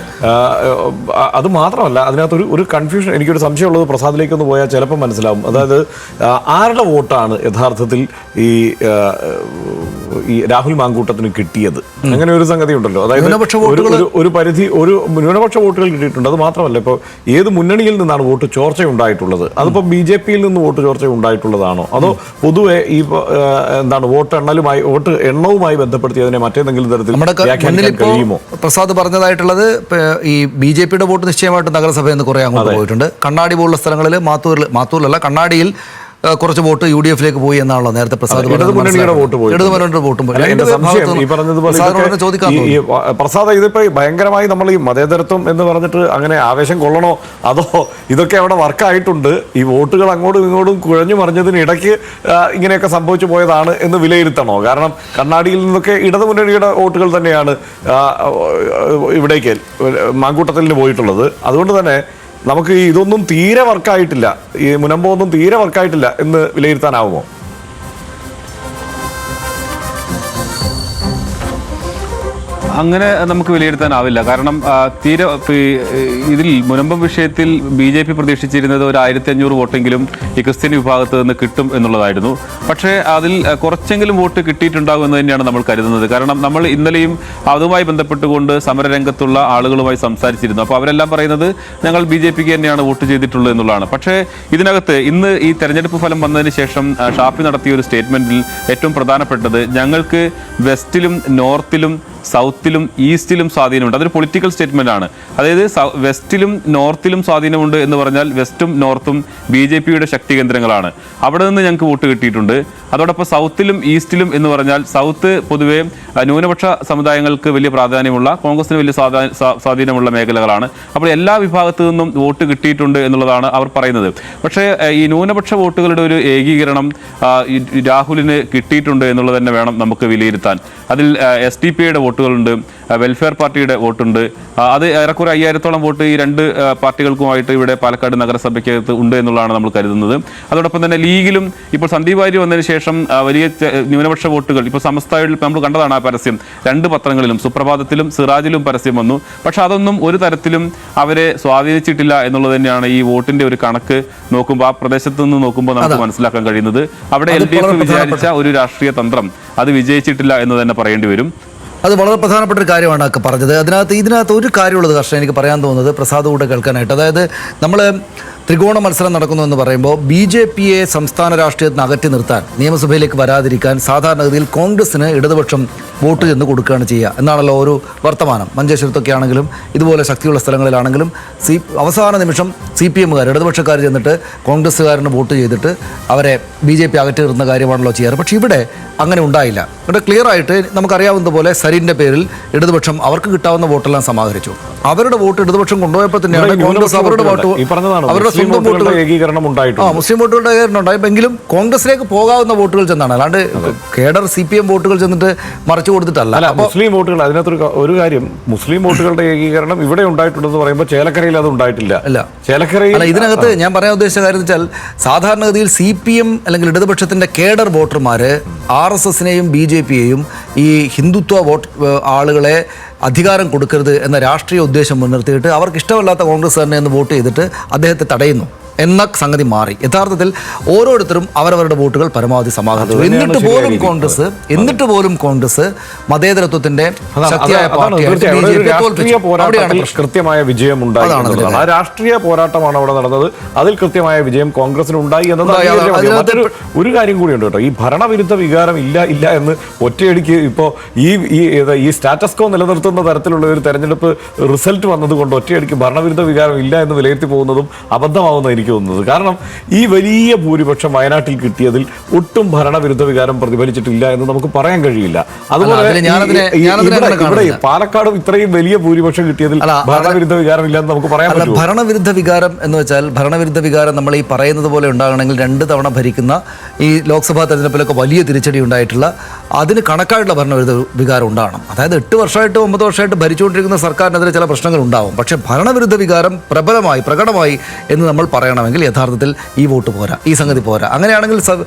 അത് മാത്രമല്ല, അതിനകത്ത് ഒരു കൺഫ്യൂഷൻ, എനിക്കൊരു സംശയമുള്ളത് പ്രസാദിലേക്കൊന്ന് പോയാൽ ചിലപ്പോൾ മനസ്സിലാവും. അതായത് ആരുടെ വോട്ടാണ് യഥാർത്ഥത്തിൽ ഈ രാഹുൽ മാങ്കൂട്ടത്തിന് കിട്ടിയത്? അങ്ങനെ ഒരു സംഗതി ഉണ്ടല്ലോ. അതായത് ഒരു പരിധി, ഒരു ന്യൂനപക്ഷ വോട്ടുകൾ കിട്ടിയിട്ടുണ്ട്. അത് മാത്രമല്ല, ഇപ്പോൾ ഏത് മുന്നണിയിൽ നിന്നാണ് വോട്ട് ചോർച്ച ഉണ്ടായിട്ടുള്ളത്? അതിപ്പോൾ BJPയിൽ നിന്ന് വോട്ട് ചോർച്ച ഉണ്ടായിട്ടുള്ളതാണോ, അതോ പൊതുവെ ഈ എന്താണ് വോട്ട് എണ്ണവുമായി ബന്ധപ്പെടുത്തി അതിനെ മറ്റേതെങ്കിലും തരത്തിൽ കഴിയുമോ? പ്രസാദ് പറഞ്ഞതായിട്ടുള്ളത് ഈ BJPയുടെ വോട്ട് നിശ്ചയമായിട്ട് നഗരസഭയിൽ നിന്ന് കുറെ അങ്ങോട്ട് പോയിട്ടുണ്ട്. കണ്ണാടി പോലുള്ള സ്ഥലങ്ങളിൽ, മാത്തൂരിലല്ല കണ്ണാടിയിൽ കുറച്ച് വോട്ട് UDFലേക്ക് പോയി എന്നാണല്ലോ നേരത്തെ പ്രസാദ് പ്രസാദ് ഇതിപ്പോ ഭയങ്കരമായി നമ്മൾ ഈ മതേതരത്വം എന്ന് പറഞ്ഞിട്ട് അങ്ങനെ ആവേശം കൊള്ളണോ, അതോ ഇതൊക്കെ അവിടെ വർക്കായിട്ടുണ്ട്, ഈ വോട്ടുകൾ അങ്ങോട്ടും ഇങ്ങോട്ടും കുഴഞ്ഞു മറിഞ്ഞതിന് ഇടയ്ക്ക് ഇങ്ങനെയൊക്കെ സംഭവിച്ചു പോയതാണ് എന്ന് വിലയിരുത്തണോ? കാരണം കണ്ണാടിയിൽ നിന്നൊക്കെ ഇടതുമുന്നണിയുടെ വോട്ടുകൾ തന്നെയാണ് ഇവിടേക്ക് മാങ്കൂട്ടത്തിൽ പോയിട്ടുള്ളത്. അതുകൊണ്ട് തന്നെ നമുക്ക് ഇതൊന്നും തീരെ വർക്കായിട്ടില്ല, ഈ മുനമ്പൊന്നും തീരെ വർക്കായിട്ടില്ല എന്ന് വിലയിരുത്താനാവുമോ? അങ്ങനെ നമുക്ക് വിലയിരുത്താനാവില്ല. കാരണം തീരെ ഇതിൽ മുനമ്പം വിഷയത്തിൽ BJP പ്രതീക്ഷിച്ചിരുന്നത് ഒരു 1500 വോട്ടെങ്കിലും ഈ ക്രിസ്ത്യൻ വിഭാഗത്ത് നിന്ന് കിട്ടും എന്നുള്ളതായിരുന്നു. പക്ഷേ അതിൽ കുറച്ചെങ്കിലും വോട്ട് കിട്ടിയിട്ടുണ്ടാകും എന്ന് തന്നെയാണ് നമ്മൾ കരുതുന്നത്. കാരണം നമ്മൾ ഇന്നലെയും അതുമായി ബന്ധപ്പെട്ടുകൊണ്ട് സമരരംഗത്തുള്ള ആളുകളുമായി സംസാരിച്ചിരുന്നു. അപ്പോൾ അവരെല്ലാം പറയുന്നത് ഞങ്ങൾ BJPക്ക് തന്നെയാണ് വോട്ട് ചെയ്തിട്ടുള്ളത് എന്നുള്ളതാണ്. പക്ഷേ ഇതിനകത്ത് ഇന്ന് ഈ തെരഞ്ഞെടുപ്പ് ഫലം വന്നതിന് ശേഷം ഷാഫി നടത്തിയ ഒരു സ്റ്റേറ്റ്മെന്റിൽ ഏറ്റവും പ്രധാനപ്പെട്ടത് ഞങ്ങൾക്ക് വെസ്റ്റിലും നോർത്തിലും സൗത്തിലും ഈസ്റ്റിലും സ്വാധീനമുണ്ട്. അതൊരു പൊളിറ്റിക്കൽ സ്റ്റേറ്റ്മെന്റ് ആണ്. അതായത് വെസ്റ്റിലും നോർത്തിലും സ്വാധീനമുണ്ട് എന്ന് പറഞ്ഞാൽ വെസ്റ്റും നോർത്തും BJPയുടെ ശക്തി കേന്ദ്രങ്ങളാണ്. അവിടെ നിന്ന് ഞങ്ങൾക്ക് വോട്ട് കിട്ടിയിട്ടുണ്ട്. അതോടൊപ്പം സൗത്തിലും ഈസ്റ്റിലും എന്ന് പറഞ്ഞാൽ സൗത്ത് പൊതുവെ ന്യൂനപക്ഷ സമുദായങ്ങൾക്ക് വലിയ പ്രാധാന്യമുള്ള, കോൺഗ്രസിന് വലിയ സ്വാധീനമുള്ള മേഖലകളാണ്. അപ്പോൾ എല്ലാ വിഭാഗത്തു നിന്നും വോട്ട് കിട്ടിയിട്ടുണ്ട് എന്നുള്ളതാണ് അവർ പറയുന്നത്. പക്ഷേ ഈ ന്യൂനപക്ഷ വോട്ടുകളുടെ ഒരു ഏകീകരണം രാഹുലിന് കിട്ടിയിട്ടുണ്ട് എന്നുള്ളത് തന്നെ വേണം നമുക്ക് വിലയിരുത്താൻ. അതിൽ SDP-യുടെ വോട്ടുകളുണ്ട്, വെൽഫെയർ പാർട്ടിയുടെ വോട്ടുണ്ട്. അത് ഏറെക്കുറെ 5000-ഓളം വോട്ട് ഈ രണ്ട് പാർട്ടികൾക്കുമായിട്ട് ഇവിടെ പാലക്കാട് നഗരസഭയ്ക്കകത്ത് ഉണ്ട് എന്നുള്ളതാണ് നമ്മൾ കരുതുന്നത്. അതോടൊപ്പം തന്നെ ലീഗിലും ഇപ്പോൾ സന്ദീപ് വാര്യർ വന്നതിന് ശേഷം വലിയ ന്യൂനപക്ഷ വോട്ടുകൾ ഇപ്പോൾ സമസ്തയിൽ നമ്മൾ കണ്ടതാണ്. ആ പരസ്യം 2 പത്രങ്ങളിലും സുപ്രഭാതത്തിലും സിറാജിലും പരസ്യം വന്നു. പക്ഷെ അതൊന്നും ഒരു തരത്തിലും അവരെ സ്വാധീനിച്ചിട്ടില്ല എന്നുള്ളത് തന്നെയാണ് ഈ വോട്ടിന്റെ ഒരു കണക്ക് നോക്കുമ്പോൾ, ആ പ്രദേശത്ത് നിന്ന് നോക്കുമ്പോൾ നമുക്ക് മനസ്സിലാക്കാൻ കഴിയുന്നത്. അവിടെ LDF വിചാരിച്ച ഒരു രാഷ്ട്രീയ തന്ത്രം അത് വിജയിച്ചിട്ടില്ല എന്ന് തന്നെ പറയേണ്ടി വരും. അത് വളരെ പ്രധാനപ്പെട്ട ഒരു കാര്യമാണ് ഒക്കെ പറഞ്ഞത്. ഇതിനകത്ത് ഒരു കാര്യമുള്ളത് കർഷകൻ എനിക്ക് പറയാൻ തോന്നുന്നത്, പ്രസാദ് കൂടെ കേൾക്കാനായിട്ട്. അതായത് നമ്മൾ ത്രികോണ മത്സരം നടക്കുന്നു എന്ന് പറയുമ്പോൾ BJPയെ സംസ്ഥാന രാഷ്ട്രീയത്തിന് അകറ്റി നിർത്താൻ, നിയമസഭയിലേക്ക് വരാതിരിക്കാൻ സാധാരണഗതിയിൽ കോൺഗ്രസിന് ഇടതുപക്ഷം വോട്ട് ചെന്ന് കൊടുക്കുകയാണ് ചെയ്യുക എന്നാണല്ലോ ഒരു വർത്തമാനം. മഞ്ചേശ്വരത്തൊക്കെ ആണെങ്കിലും ഇതുപോലെ ശക്തിയുള്ള സ്ഥലങ്ങളിലാണെങ്കിലും അവസാന നിമിഷം CPM-കാർ ഇടതുപക്ഷക്കാർ ചെന്നിട്ട് കോൺഗ്രസ്സുകാരന് വോട്ട് ചെയ്തിട്ട് അവരെ BJP അകറ്റി നിർത്തുന്ന കാര്യമാണല്ലോ ചെയ്യാറ്. പക്ഷേ ഇവിടെ അങ്ങനെ ഉണ്ടായില്ല. ഇവിടെ ക്ലിയർ ആയിട്ട് നമുക്കറിയാവുന്നതുപോലെ സരിൻ്റെ പേരിൽ ഇടതുപക്ഷം അവർക്ക് കിട്ടാവുന്ന വോട്ടെല്ലാം സമാഹരിച്ചു. അവരുടെ വോട്ട് ഇടതുപക്ഷം കൊണ്ടുപോയപ്പോൾ തന്നെയാണ് കോൺഗ്രസ് അവരുടെ വോട്ട്, അവരുടെ സ്വന്തം വോട്ടുകൾ ഏകീകരണം ഉണ്ടായിട്ടുണ്ട്. മുസ്ലിം വോട്ടുകളുടെ ഏകീകരണം ഉണ്ടായെങ്കിലും കോൺഗ്രസിലേക്ക് പോകാവുന്ന വോട്ടുകൾ ചെന്നാണ്, അല്ലാണ്ട് കേഡർ CPM വോട്ടുകൾ ചെന്നിട്ട് മറിച്ചു കൊടുത്തിട്ടല്ല. മുസ്ലിം വോട്ടുകൾ, അതിനകത്തൊരു ഒരു കാര്യം, മുസ്ലിം വോട്ടുകളുടെ ഏകീകരണം ഇവിടെ ഉണ്ടായിട്ടുണ്ടെന്ന് പറയുമ്പോൾ ചേലക്കരയിൽ അത് ഉണ്ടായിട്ടില്ല. ചേലക്കരയിൽ ഇതിനകത്ത് ഞാൻ പറയാൻ ഉദ്ദേശിച്ച കാര്യം വെച്ചാൽ സാധാരണഗതിയിൽ CPM അല്ലെങ്കിൽ ഇടതുപക്ഷത്തിന്റെ കേഡർ വോട്ടർമാർ RSS-നെയും BJP-യെയും ഈ ഹിന്ദുത്വ വോട്ട് ആളുകളെ അധികാരം കൊടുക്കരുത് എന്ന രാഷ്ട്രീയ ഉദ്ദേശം മുൻനിർത്തിയിട്ട് അവർക്ക് ഇഷ്ടമല്ലാത്ത കോൺഗ്രസ്സുകാരനെ എന്ന് വോട്ട് ചെയ്തിട്ട് അദ്ദേഹത്തെ തടയുന്നു എന്ന സംഗതി മാറി. യഥാർത്ഥത്തിൽ ഓരോരുത്തരും അവരവരുടെ വോട്ടുകൾ പരമാവധി സമാഹരിച്ചു. എന്നിട്ട് പോലും കോൺഗ്രസ് മതേതരത്വത്തിന്റെ ശക്തിയായ കൃത്യമായ വിജയം ഉണ്ടായി. ആ രാഷ്ട്രീയ പോരാട്ടമാണ് അവിടെ നടന്നത്. അതിൽ കൃത്യമായ വിജയം കോൺഗ്രസിന് ഉണ്ടായി എന്നത്. ഒരു കാര്യം കൂടിയുണ്ട് കേട്ടോ, ഈ ഭരണവിരുദ്ധ വികാരം ഇല്ല എന്ന് ഒറ്റയടിക്ക് ഇപ്പോൾ ഈ സ്റ്റാറ്റസ് കോ നിലനിർത്തുന്ന തരത്തിലുള്ള ഒരു തെരഞ്ഞെടുപ്പ് റിസൾട്ട് വന്നതുകൊണ്ട് ഒറ്റയടിക്ക് ഭരണവിരുദ്ധ വികാരം ഇല്ല എന്ന് വിലയിരുത്തി പോകുന്നതും അബദ്ധമാവുന്ന എനിക്ക് തോന്നുന്നത്. കാരണം ഈ വലിയ ഭൂരിപക്ഷം വയനാട്ടിൽ കിട്ടിയതിൽ ഒട്ടും ഭരണവിരുദ്ധ വികാരം പ്രതിഫലിച്ചിട്ടില്ല എന്ന് നമുക്ക് പറയാൻ കഴിയില്ല. അതുപോലെ ഇവിടെ പാലക്കാടും ഇത്രയും വലിയ ഭൂരിപക്ഷം കിട്ടിയതിൽ ഭരണവിരുദ്ധ വികാരം ഇല്ലെന്ന് നമുക്ക് പറയാൻ പറ്റും. ഭരണവിരുദ്ധ വികാരം എന്ന് വെച്ചാൽ ഭരണവിരുദ്ധ വികാരം നമ്മൾ ഈ പറയുന്നത് പോലെ ഉണ്ടാകണമെങ്കിൽ 2 തവണ ഭരിക്കുന്ന ഈ ലോക്സഭാ തെരഞ്ഞെടുപ്പിലൊക്കെ വലിയ തിരിച്ചടി ഉണ്ടായിട്ടുള്ള അതിന് കണക്കായിട്ടുള്ള ഭരണവിരുദ്ധ വികാരം ഉണ്ടാകണം. അതായത് 8 വർഷമായിട്ട് 9 വർഷമായിട്ട് ഭരിച്ചുകൊണ്ടിരിക്കുന്ന സർക്കാരിനെതിരെ ചില പ്രശ്നങ്ങൾ ഉണ്ടാവും. പക്ഷേ ഭരണവിരുദ്ധ വികാരം പ്രകടമായി എന്ന് നമ്മൾ പറയണമെങ്കിൽ യഥാർത്ഥത്തിൽ ഈ വോട്ട് പോരാ, ഈ സംഗതി പോരാ. അങ്ങനെയാണെങ്കിൽ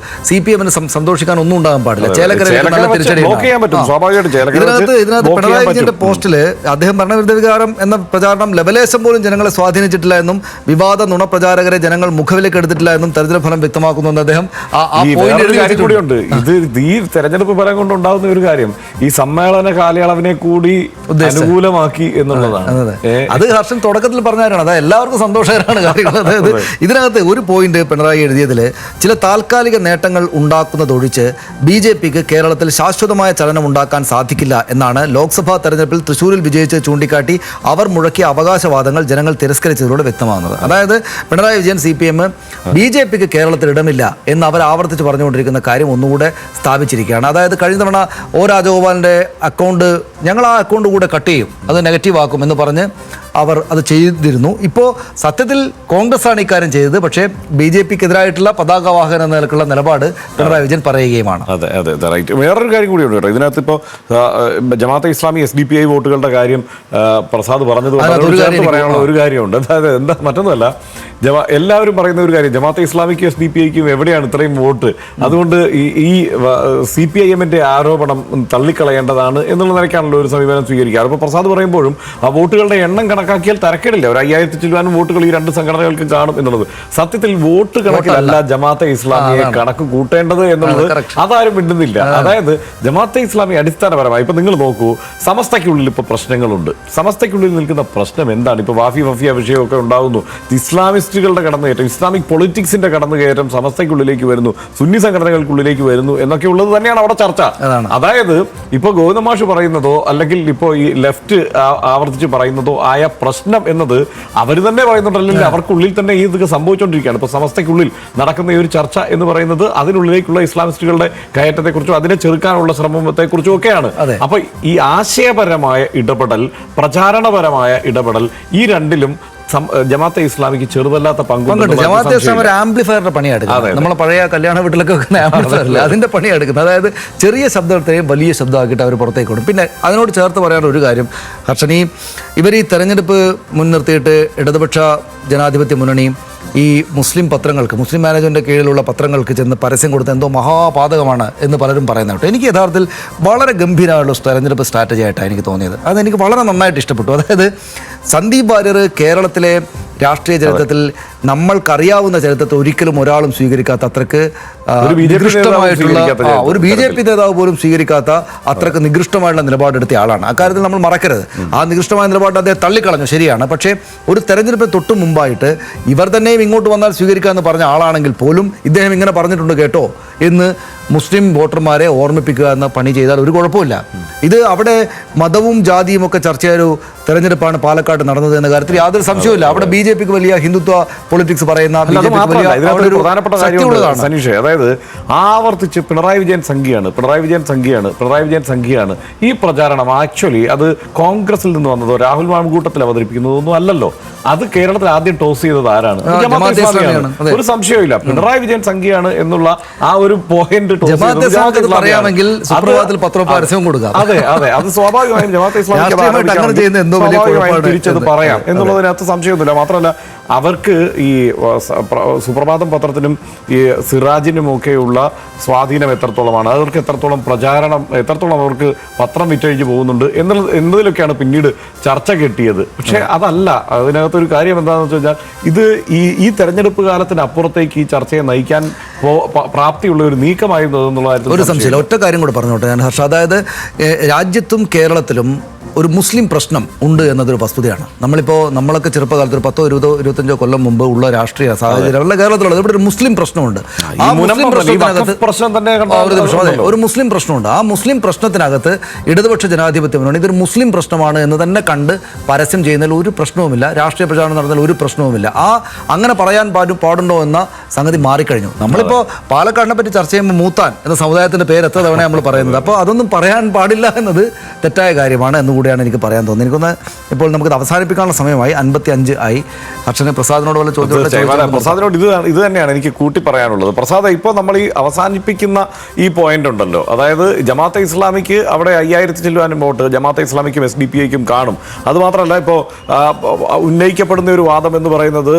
CPM-ന് സന്തോഷിക്കാൻ ഒന്നും ഉണ്ടാകാൻ പാടില്ല. ചേലക്കരയിൽ നല്ല തിരിച്ചടി. ഇതിനകത്ത് പിണറായി വിജയന്റെ പോസ്റ്റില് അദ്ദേഹം ഭരണവിരുദ്ധ വികാരം എന്ന പ്രചാരണം ലെവലേശം പോലും ജനങ്ങളെ സ്വാധീനിച്ചിട്ടില്ല എന്നും വിവാദ നുണപ്രചാരകരെ ജനങ്ങൾ മുഖവിലേക്ക് എടുത്തിട്ടില്ല എന്നും തെരഞ്ഞെടുപ്പ് ഫലം വ്യക്തമാക്കുന്നു എന്ന് അദ്ദേഹം കൂടിയുണ്ട്. ഇത് ഈ തെരഞ്ഞെടുപ്പ് ഫലം കൊണ്ടുണ്ടാകുന്ന ഒരു കാര്യം ഈ സമ്മേളന കാലയളവിനെ കൂടി അനുകൂലമാക്കി എന്നുള്ളതാണ്. അത് ഹർഷൻ തുടക്കത്തിൽ പറഞ്ഞാലാണ്. അതായത് എല്ലാവർക്കും സന്തോഷകരമാണ് കാര്യങ്ങൾ. അതായത് ഇതിനകത്ത് ഒരു പോയിന്റ് പിണറായി എഴുതിയതിൽ ചില താൽക്കാലിക നേട്ടങ്ങൾ ഉണ്ടാക്കുന്നതൊഴിച്ച് BJPക്ക് കേരളത്തിൽ ശാശ്വതമായ ചലനം ഉണ്ടാക്കാൻ സാധിക്കില്ല എന്നാണ് ലോക്സഭാ തെരഞ്ഞെടുപ്പിൽ തൃശ്ശൂരിൽ വിജയിച്ച് ചൂണ്ടിക്കാട്ടി അവർ മുഴക്കിയ അവകാശവാദങ്ങൾ ജനങ്ങൾ തിരസ്കരിച്ചതിലൂടെ വ്യക്തമാകുന്നത്. അതായത് പിണറായി വിജയൻ CPM BJPക്ക് കേരളത്തിൽ ഇടമില്ല എന്ന് അവർ ആവർത്തിച്ച് പറഞ്ഞുകൊണ്ടിരിക്കുന്ന കാര്യം ഒന്നുകൂടെ സ്ഥാപിച്ചിരിക്കുകയാണ്. അതായത് കഴിഞ്ഞ തവണ O രാജഗോപാലിൻ്റെ അക്കൗണ്ട് ഞങ്ങൾ ആ അക്കൗണ്ട് കൂടെ കട്ട് ചെയ്യും, അത് നെഗറ്റീവ് ആക്കും എന്ന് പറഞ്ഞ് അവർ അത് ചെയ്തിരുന്നു. ഇപ്പോൾ സത്യത്തിൽ കോൺഗ്രസ്സാണ് ഇക്കാര്യം ചെയ്തത്. പക്ഷേ BJPക്കെതിരായിട്ടുള്ള പതാകവാഹന എന്ന നിലക്കുള്ള നിലപാട് പിണറായി വിജയൻ പറയുകയുമാണ്. അതെ അതെ അതെ റൈറ്റ്. വേറൊരു കാര്യം കൂടിയുണ്ട് കേട്ടോ ഇതിനകത്ത്. ഇപ്പോൾ ജമാഅത്തെ ഇസ്ലാമി SDPI വോട്ടുകളുടെ കാര്യം പ്രസാദ് പറഞ്ഞത് പറയാനുള്ള ഒരു കാര്യമുണ്ട്. അതായത് എന്താ മറ്റൊന്നുമല്ല, എല്ലാവരും പറയുന്ന ഒരു കാര്യം, ജമാഅത്തെ ഇസ്ലാമിക്കും SDPIക്കും എവിടെയാണ് ഇത്രയും വോട്ട്, അതുകൊണ്ട് ഈ CPIMന്റെ ആരോപണം തള്ളിക്കളയേണ്ടതാണ് എന്നുള്ള നിലയ്ക്കാണല്ലോ ഒരു സമീപനം സ്വീകരിക്കുക. അപ്പോൾ പ്രസാദ് പറയുമ്പോഴും ആ വോട്ടുകളുടെ എണ്ണം കണക്കാക്കിയാൽ തരക്കേടില്ല. ഒരു 5000 ചില്ലുവാനും വോട്ടുകൾ ഈ രണ്ട് സംഘടനകൾക്ക് കാണും എന്നുള്ളത്. സത്യത്തിൽ വോട്ട് കണക്കിലല്ല ജമാഅത്തെ ഇസ്ലാമിയെ കണക്ക് കൂട്ടേണ്ടത് എന്നുള്ളത് അതാരും മിണ്ടുന്നില്ല. അതായത് ജമാഅത്തെ ഇസ്ലാമി അടിസ്ഥാനപരമായി ഇപ്പൊ നിങ്ങൾ നോക്കൂ, സമസ്തയ്ക്കുള്ളിൽ ഇപ്പൊ പ്രശ്നങ്ങളുണ്ട്. സമസ്തയ്ക്കുള്ളിൽ നിൽക്കുന്ന പ്രശ്നം എന്താണ്? ഇപ്പൊ വഫിയ വിഷയമൊക്കെ ഉണ്ടാകുന്നു. ഇസ്ലാമിസ്റ്റുകളുടെ കടന്നുകയറ്റം, ഇസ്ലാമിക് പൊളിറ്റിക്സിന്റെ കടന്നുകയറ്റം സമസ്തയ്ക്കുള്ളിലേക്ക് വരുന്നു, സുന്നി സംഘടനകൾക്കുള്ളിലേക്ക് വരുന്നു എന്നൊക്കെ ഉള്ളത് തന്നെയാണ് അവിടെ ചർച്ച. അതായത് ഇപ്പൊ ഗോവിന്ദമാഷ് പറയുന്നതോ അല്ലെങ്കിൽ ഇപ്പോ ഈ ലെഫ്റ്റ് ആവർത്തിച്ച് പറയുന്നതോ ആയ പ്രശ്നം എന്നത് അവർ തന്നെ പറയുന്നുണ്ടല്ലെങ്കിൽ അവർക്കുള്ളിൽ തന്നെ ഈ ഇതൊക്കെ സംഭവിച്ചുകൊണ്ടിരിക്കുകയാണ്. ഇപ്പൊ സമസ്തയ്ക്കുള്ളിൽ നടക്കുന്ന ഈ ഒരു ചർച്ച എന്ന് പറയുന്നത് അതിനുള്ളിലേക്കുള്ള ഇസ്ലാമിസ്റ്റുകളുടെ കയറ്റത്തെക്കുറിച്ചും അതിനെ ചെറുക്കാനുള്ള ശ്രമത്തെക്കുറിച്ചും ഒക്കെയാണ്. അപ്പൊ ഈ ആശയപരമായ ഇടപെടൽ, പ്രചാരണപരമായ ഇടപെടൽ, ഈ രണ്ടിലും ജമാഅത്തെ ഇസ്ലാമിക്ക് ചെറുതല്ലാത്ത പങ്കുണ്ട്. ജമാഅത്തെ ഇസ്ലാം ഒരു ആംപ്ലിഫയറിന്റെ പണിയാണ്. നമ്മളെ പഴയ കല്യാണ വീട്ടിലൊക്കെ വെക്കുന്ന ആംപ്ലിഫയറിൽ അതിന്റെ പണിയാണ് എടുക്കുന്നത്. അതായത് ചെറിയ ശബ്ദത്തെയും വലിയ ശബ്ദമാക്കിയിട്ട് അവർ പുറത്തേക്ക് വിടും. പിന്നെ അതിനോട് ചേർത്ത് പറയാനുള്ള ഒരു കാര്യം, ഹർഷനി, ഇവർ ഈ തെരഞ്ഞെടുപ്പ് മുൻനിർത്തിയിട്ട് ഇടതുപക്ഷ ജനാധിപത്യ മുന്നണിയും ഈ മുസ്ലിം പത്രങ്ങൾക്ക്, മുസ്ലിം മാനേജ്മെൻറ്റിൻ്റെ കീഴിലുള്ള പത്രങ്ങൾക്ക് ചെന്ന് പരസ്യം കൊടുത്ത എന്തോ മഹാപാതകമാണ് എന്ന് പലരും പറയുന്നത് കേട്ടോ. എനിക്ക് യഥാർത്ഥത്തിൽ വളരെ ഗംഭീരമായുള്ള തെരഞ്ഞെടുപ്പ് സ്ട്രാറ്റജി ആയിട്ടാണ് എനിക്ക് തോന്നിയത്. അതെനിക്ക് വളരെ നന്നായിട്ട് ഇഷ്ടപ്പെട്ടു. അതായത് സന്ദീപ് വാര്യർ കേരളത്തിലെ രാഷ്ട്രീയ ചരിത്രത്തിൽ നമ്മൾക്കറിയാവുന്ന ചരിത്രത്തിൽ ഒരിക്കലും ഒരാളും സ്വീകരിക്കാത്ത അത്രക്ക് നികൃഷ്ടമായിട്ടുള്ള ഒരു BJP നേതാവ് പോലും സ്വീകരിക്കാത്ത അത്രക്ക് നികൃഷ്ടമായിട്ടുള്ള നിലപാടെടുത്ത ആളാണ്. അക്കാര്യത്തിൽ നമ്മൾ മറക്കരുത്. ആ നികൃഷ്ടമായ നിലപാട് അദ്ദേഹം തള്ളിക്കളഞ്ഞു, ശരിയാണ്. പക്ഷേ ഒരു തെരഞ്ഞെടുപ്പിന് തൊട്ട് മുമ്പായിട്ട് ഇവർ തന്നെയും ഇങ്ങോട്ട് വന്നാൽ സ്വീകരിക്കാമെന്ന് പറഞ്ഞ ആളാണെങ്കിൽ പോലും ഇദ്ദേഹം ഇങ്ങനെ പറഞ്ഞിട്ടുണ്ട് കേട്ടോ എന്ന് മുസ്ലിം വോട്ടർമാരെ ഓർമ്മിപ്പിക്കുക എന്ന പണി ചെയ്താൽ ഒരു കുഴപ്പമില്ല. ഇത് അവിടെ മതവും ജാതിയും ഒക്കെ ചർച്ചയായ ഒരു തെരഞ്ഞെടുപ്പാണ് പാലക്കാട് നടന്നത് എന്ന കാര്യത്തിൽ യാതൊരു സംശയവുമില്ല. അവിടെ BJPക്ക് വലിയ ഹിന്ദുത്വ പൊളിറ്റിക്സ് പറയുന്ന പ്രധാനപ്പെട്ട കാര്യമാണ് സനീഷ്. അതായത് ആവർത്തിച്ച് പിണറായി വിജയൻ സംഘിയാണ് ഈ പ്രചാരണം. ആക്ച്വലി അത് കോൺഗ്രസിൽ നിന്ന് വന്നതോ രാഹുൽ മാങ്കൂട്ടത്തിൽ അവതരിപ്പിക്കുന്നതൊന്നും അല്ലല്ലോ. അത് കേരളത്തിൽ ആദ്യം ടോസ് ചെയ്തത് ആരാണ്? ഒരു സംശയമില്ല, പിണറായി വിജയൻ സംഘിയാണ് എന്നുള്ള ആ ഒരു പോയിന്റ് പറയാമെങ്കിൽ സുപ്രഭാതത്തിൽ പത്രപരസ്യവും കൊടുക്കാം. അതെ അതെ, അത് സ്വാഭാവികമായും ജമാഅത്തെ ഇസ്ലാമിക്ക് തിരിച്ചത് പറയാം എന്നുള്ളതിനകത്ത് സംശയമൊന്നുമില്ല. മാത്രമല്ല അവർക്ക് ഈ സുപ്രഭാതം പത്രത്തിനും ഈ സിറാജിനും ഒക്കെയുള്ള സ്വാധീനം എത്രത്തോളമാണ്, അവർക്ക് എത്രത്തോളം പ്രചാരണം, എത്രത്തോളം അവർക്ക് പത്രം വിറ്റഴിഞ്ഞ് പോകുന്നുണ്ട് എന്നതിലൊക്കെയാണ് പിന്നീട് ചർച്ച കിട്ടിയത്. പക്ഷെ അതല്ല, അതിനകത്തൊരു കാര്യം എന്താണെന്ന് വെച്ച് കഴിഞ്ഞാൽ ഇത് ഈ തെരഞ്ഞെടുപ്പ് കാലത്തിന് അപ്പുറത്തേക്ക് ഈ ചർച്ചയെ നയിക്കാൻ പ്രാപ്തിയുള്ള ഒരു നീക്കമായിരുന്നു എന്നുള്ള കാര്യത്തിൽ ഒരു സംശയമില്ല. ഒറ്റ കാര്യം കൂടെ പറഞ്ഞോട്ടെ ഞാൻ ഹർഷ. അതായത് രാജ്യത്തും കേരളത്തിലും ഒരു മുസ്ലിം പ്രശ്നം ഉണ്ട് എന്നതൊരു വസ്തുതയാണ്. നമ്മളൊക്കെ ചെറുപ്പകാലത്ത് ഒരു 10, 20, 25 കൊല്ലം മുമ്പ് ഉള്ള രാഷ്ട്രീയ സാഹചര്യമുള്ള കേരളത്തിലുള്ളത് ഇവിടെ ഒരു മുസ്ലിം പ്രശ്നമുണ്ട്. ആ മുസ്ലിം പ്രശ്നത്തിനകത്ത് ഒരു മുസ്ലിം പ്രശ്നമുണ്ട്. ആ മുസ്ലിം പ്രശ്നത്തിനകത്ത് ഇടതുപക്ഷ ജനാധിപത്യ മുന്നണി ഇതൊരു മുസ്ലിം പ്രശ്നമാണ് എന്ന് തന്നെ കണ്ട് പരസ്യം ചെയ്യുന്നതിൽ ഒരു പ്രശ്നവുമില്ല. രാഷ്ട്രീയ പ്രചാരണം നടന്നതിൽ ഒരു പ്രശ്നവുമില്ല. അങ്ങനെ പറയാൻ പാടുണ്ടോ എന്ന സംഗതി മാറിക്കഴിഞ്ഞു. നമ്മളിപ്പോൾ പാലക്കാടിനെ പറ്റി ചർച്ച ചെയ്യുമ്പോൾ മൂത്താൻ എന്ന സമുദായത്തിൻ്റെ പേര് എത്ര തവണ നമ്മൾ പറയുന്നത്. അപ്പോൾ അതൊന്നും പറയാൻ പാടില്ല എന്നത് തെറ്റായ കാര്യമാണ് എന്നുകൂടിയാണ് എനിക്ക് പറയാൻ തോന്നുന്നത്. എനിക്കൊന്ന് ഇപ്പോൾ നമുക്കത് അവസാനിപ്പിക്കാനുള്ള സമയമായി, 55 ആയി. അക്ഷനെ പ്രസാദിനോട് വല്ല ചോദ്യം? പ്രസാദിനോട് ഇത് തന്നെയാണ് എനിക്ക് കൂട്ടി പറയാനുള്ളത്. പ്രസാദ്, ഇപ്പോൾ നമ്മൾ ഈ അവസാനിപ്പിക്കുന്ന ഈ പോയിന്റ് ഉണ്ടല്ലോ, അതായത് ജമാഅത്തെ ഇസ്ലാമിക്ക് അവിടെ 5000 ചില്ലുവാനും വോട്ട് ജമാഅത്തെ ഇസ്ലാമിക്കും SDPIക്കും കാണും. അതുമാത്രമല്ല ഇപ്പോൾ ഉന്നയിക്കപ്പെടുന്ന ഒരു വാദം എന്ന് പറയുന്നത്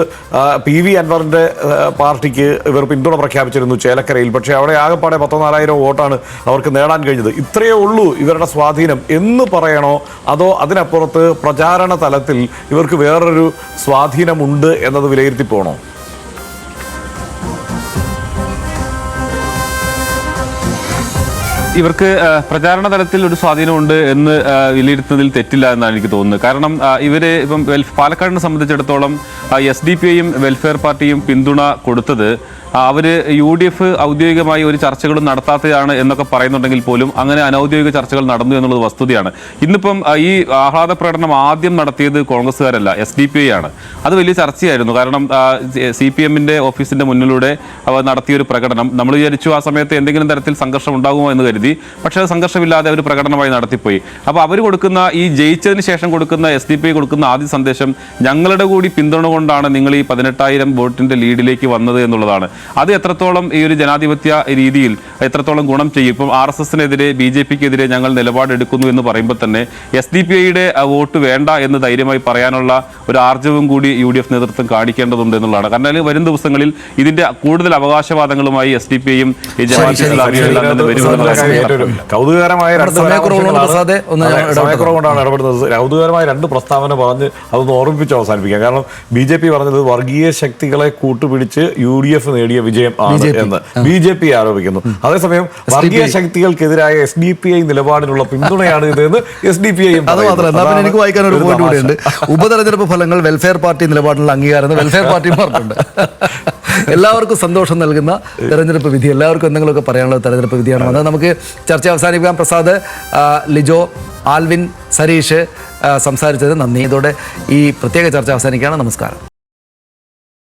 PV അൻവറിന്റെ പാർട്ടിക്ക് ഇവർ പിന്തുണ പ്രഖ്യാപിച്ചിരുന്നു ചേലക്കരയിൽ. പക്ഷേ അവിടെ ആകെപ്പാടെ 14,000 വോട്ടാണ് അവർക്ക് നേടാൻ കഴിഞ്ഞത്. ഇത്രയേ ഉള്ളൂ ഇവരുടെ സ്വാധീനം എന്ന് പറയണോ, അതോ അതിനപ്പുറത്ത് പ്രചാരണ തലത്തിൽ ഇവർക്ക് വേറൊരു സ്വാധീനമുണ്ട് എന്നത് വിലയിരുത്തി പോകണോ? ഇവർക്ക് പ്രചാരണ തലത്തിൽ ഒരു സ്വാധീനമുണ്ട് എന്ന് വിലയിരുത്തുന്നതിൽ തെറ്റില്ല എന്നാണ് എനിക്ക് തോന്നുന്നത്. കാരണം ഇവര് ഇപ്പം പാലക്കാടിനെ സംബന്ധിച്ചിടത്തോളം SDPIയും വെൽഫെയർ പാർട്ടിയും പിന്തുണ കൊടുത്തത് അവർ UDF ഔദ്യോഗികമായി ഒരു ചർച്ചകളും നടത്താത്തതാണ് എന്നൊക്കെ പറയുന്നുണ്ടെങ്കിൽ പോലും അങ്ങനെ അനൗദ്യോഗിക ചർച്ചകൾ നടന്നു എന്നുള്ളത് വസ്തുതയാണ്. ഇന്നിപ്പം ഈ ആഹ്ലാദ പ്രകടനം ആദ്യം നടത്തിയത് കോൺഗ്രസ്സുകാരല്ല, SDPI ആണ്. അത് വലിയ ചർച്ചയായിരുന്നു. കാരണം CPMന്റെ ഓഫീസിന്റെ മുന്നിലൂടെ അവർ നടത്തിയൊരു പ്രകടനം നമ്മൾ വിചാരിച്ചു ആ സമയത്ത് എന്തെങ്കിലും തരത്തിൽ സംഘർഷം ഉണ്ടാകുമോ എന്ന് കരുതി. പക്ഷേ അത് സംഘർഷമില്ലാതെ അവർ പ്രകടനമായി നടത്തിപ്പോയി. അപ്പോൾ അവർ കൊടുക്കുന്ന ഈ ജയിച്ചതിന് ശേഷം കൊടുക്കുന്ന SDPI കൊടുക്കുന്ന ആദ്യ സന്ദേശം ഞങ്ങളുടെ കൂടി പിന്തുണ കൊണ്ടാണ് നിങ്ങൾ ഈ 18,000 വോട്ടിന്റെ ലീഡിലേക്ക് വന്നത് എന്നുള്ളതാണ്. അത് എത്രത്തോളം ഈ ഒരു ജനാധിപത്യ രീതിയിൽ എത്രത്തോളം ഗുണം ചെയ്യും. ഇപ്പം RSSനെതിരെ BJPക്കെതിരെ ഞങ്ങൾ നിലപാടെടുക്കുന്നു എന്ന് പറയുമ്പോൾ തന്നെ SDPIയുടെ വോട്ട് വേണ്ട എന്ന് ധൈര്യമായി പറയാനുള്ള ഒരു ആർജവും കൂടി UDF നേതൃത്വം കാണിക്കേണ്ടതുണ്ട് എന്നുള്ളതാണ്. കാരണം വരും ദിവസങ്ങളിൽ ഇതിന്റെ കൂടുതൽ അവകാശവാദങ്ങളുമായി SDPIയും ഈ കൗതുകകരമായ സമയക്കുറവുകൊണ്ടാണ് ഇടപെടുന്നത്. കൗതുകകരമായ രണ്ട് പ്രസ്താവന പറഞ്ഞ് അതൊന്ന് ഓർമ്മിപ്പിച്ച് അവസാനിപ്പിക്കാം. കാരണം BJP പറഞ്ഞത് വർഗീയ ശക്തികളെ കൂട്ടുപിടിച്ച് UDF നേടിയ വിജയം ആണ് എന്ന് BJP ആരോപിക്കുന്നു. അതേസമയം വർഗീയ ശക്തികൾക്കെതിരായ SDPI നിലപാടിനുള്ള പിന്തുണയാണ് ഇതെന്ന് SDPI. അത് മാത്രമല്ല, എനിക്ക് വായിക്കാൻ ഒരു പോയിന്റ് കൂടിയുണ്ട്. ഉപതെരഞ്ഞെടുപ്പ് ഫലങ്ങൾ വെൽഫെയർ പാർട്ടി നിലപാടിനുള്ള അംഗീകാരം വെൽഫെയർ പാർട്ടി പറഞ്ഞിട്ടുണ്ട്. എല്ലാവർക്കും സന്തോഷം നൽകുന്ന തെരഞ്ഞെടുപ്പ് വിധി, എല്ലാവർക്കും എന്തെങ്കിലുമൊക്കെ പറയാനുള്ള തെരഞ്ഞെടുപ്പ് വിധിയാണ്. അത് നമുക്ക് ചർച്ച അവസാനിപ്പിക്കാം. പ്രസാദ്, ലിജോ, ആൽവിൻ, സരീഷ് സംസാരിച്ചത് നന്ദി. ഇതോടെ ഈ പ്രത്യേക ചർച്ച അവസാനിക്കുകയാണ്. നമസ്കാരം.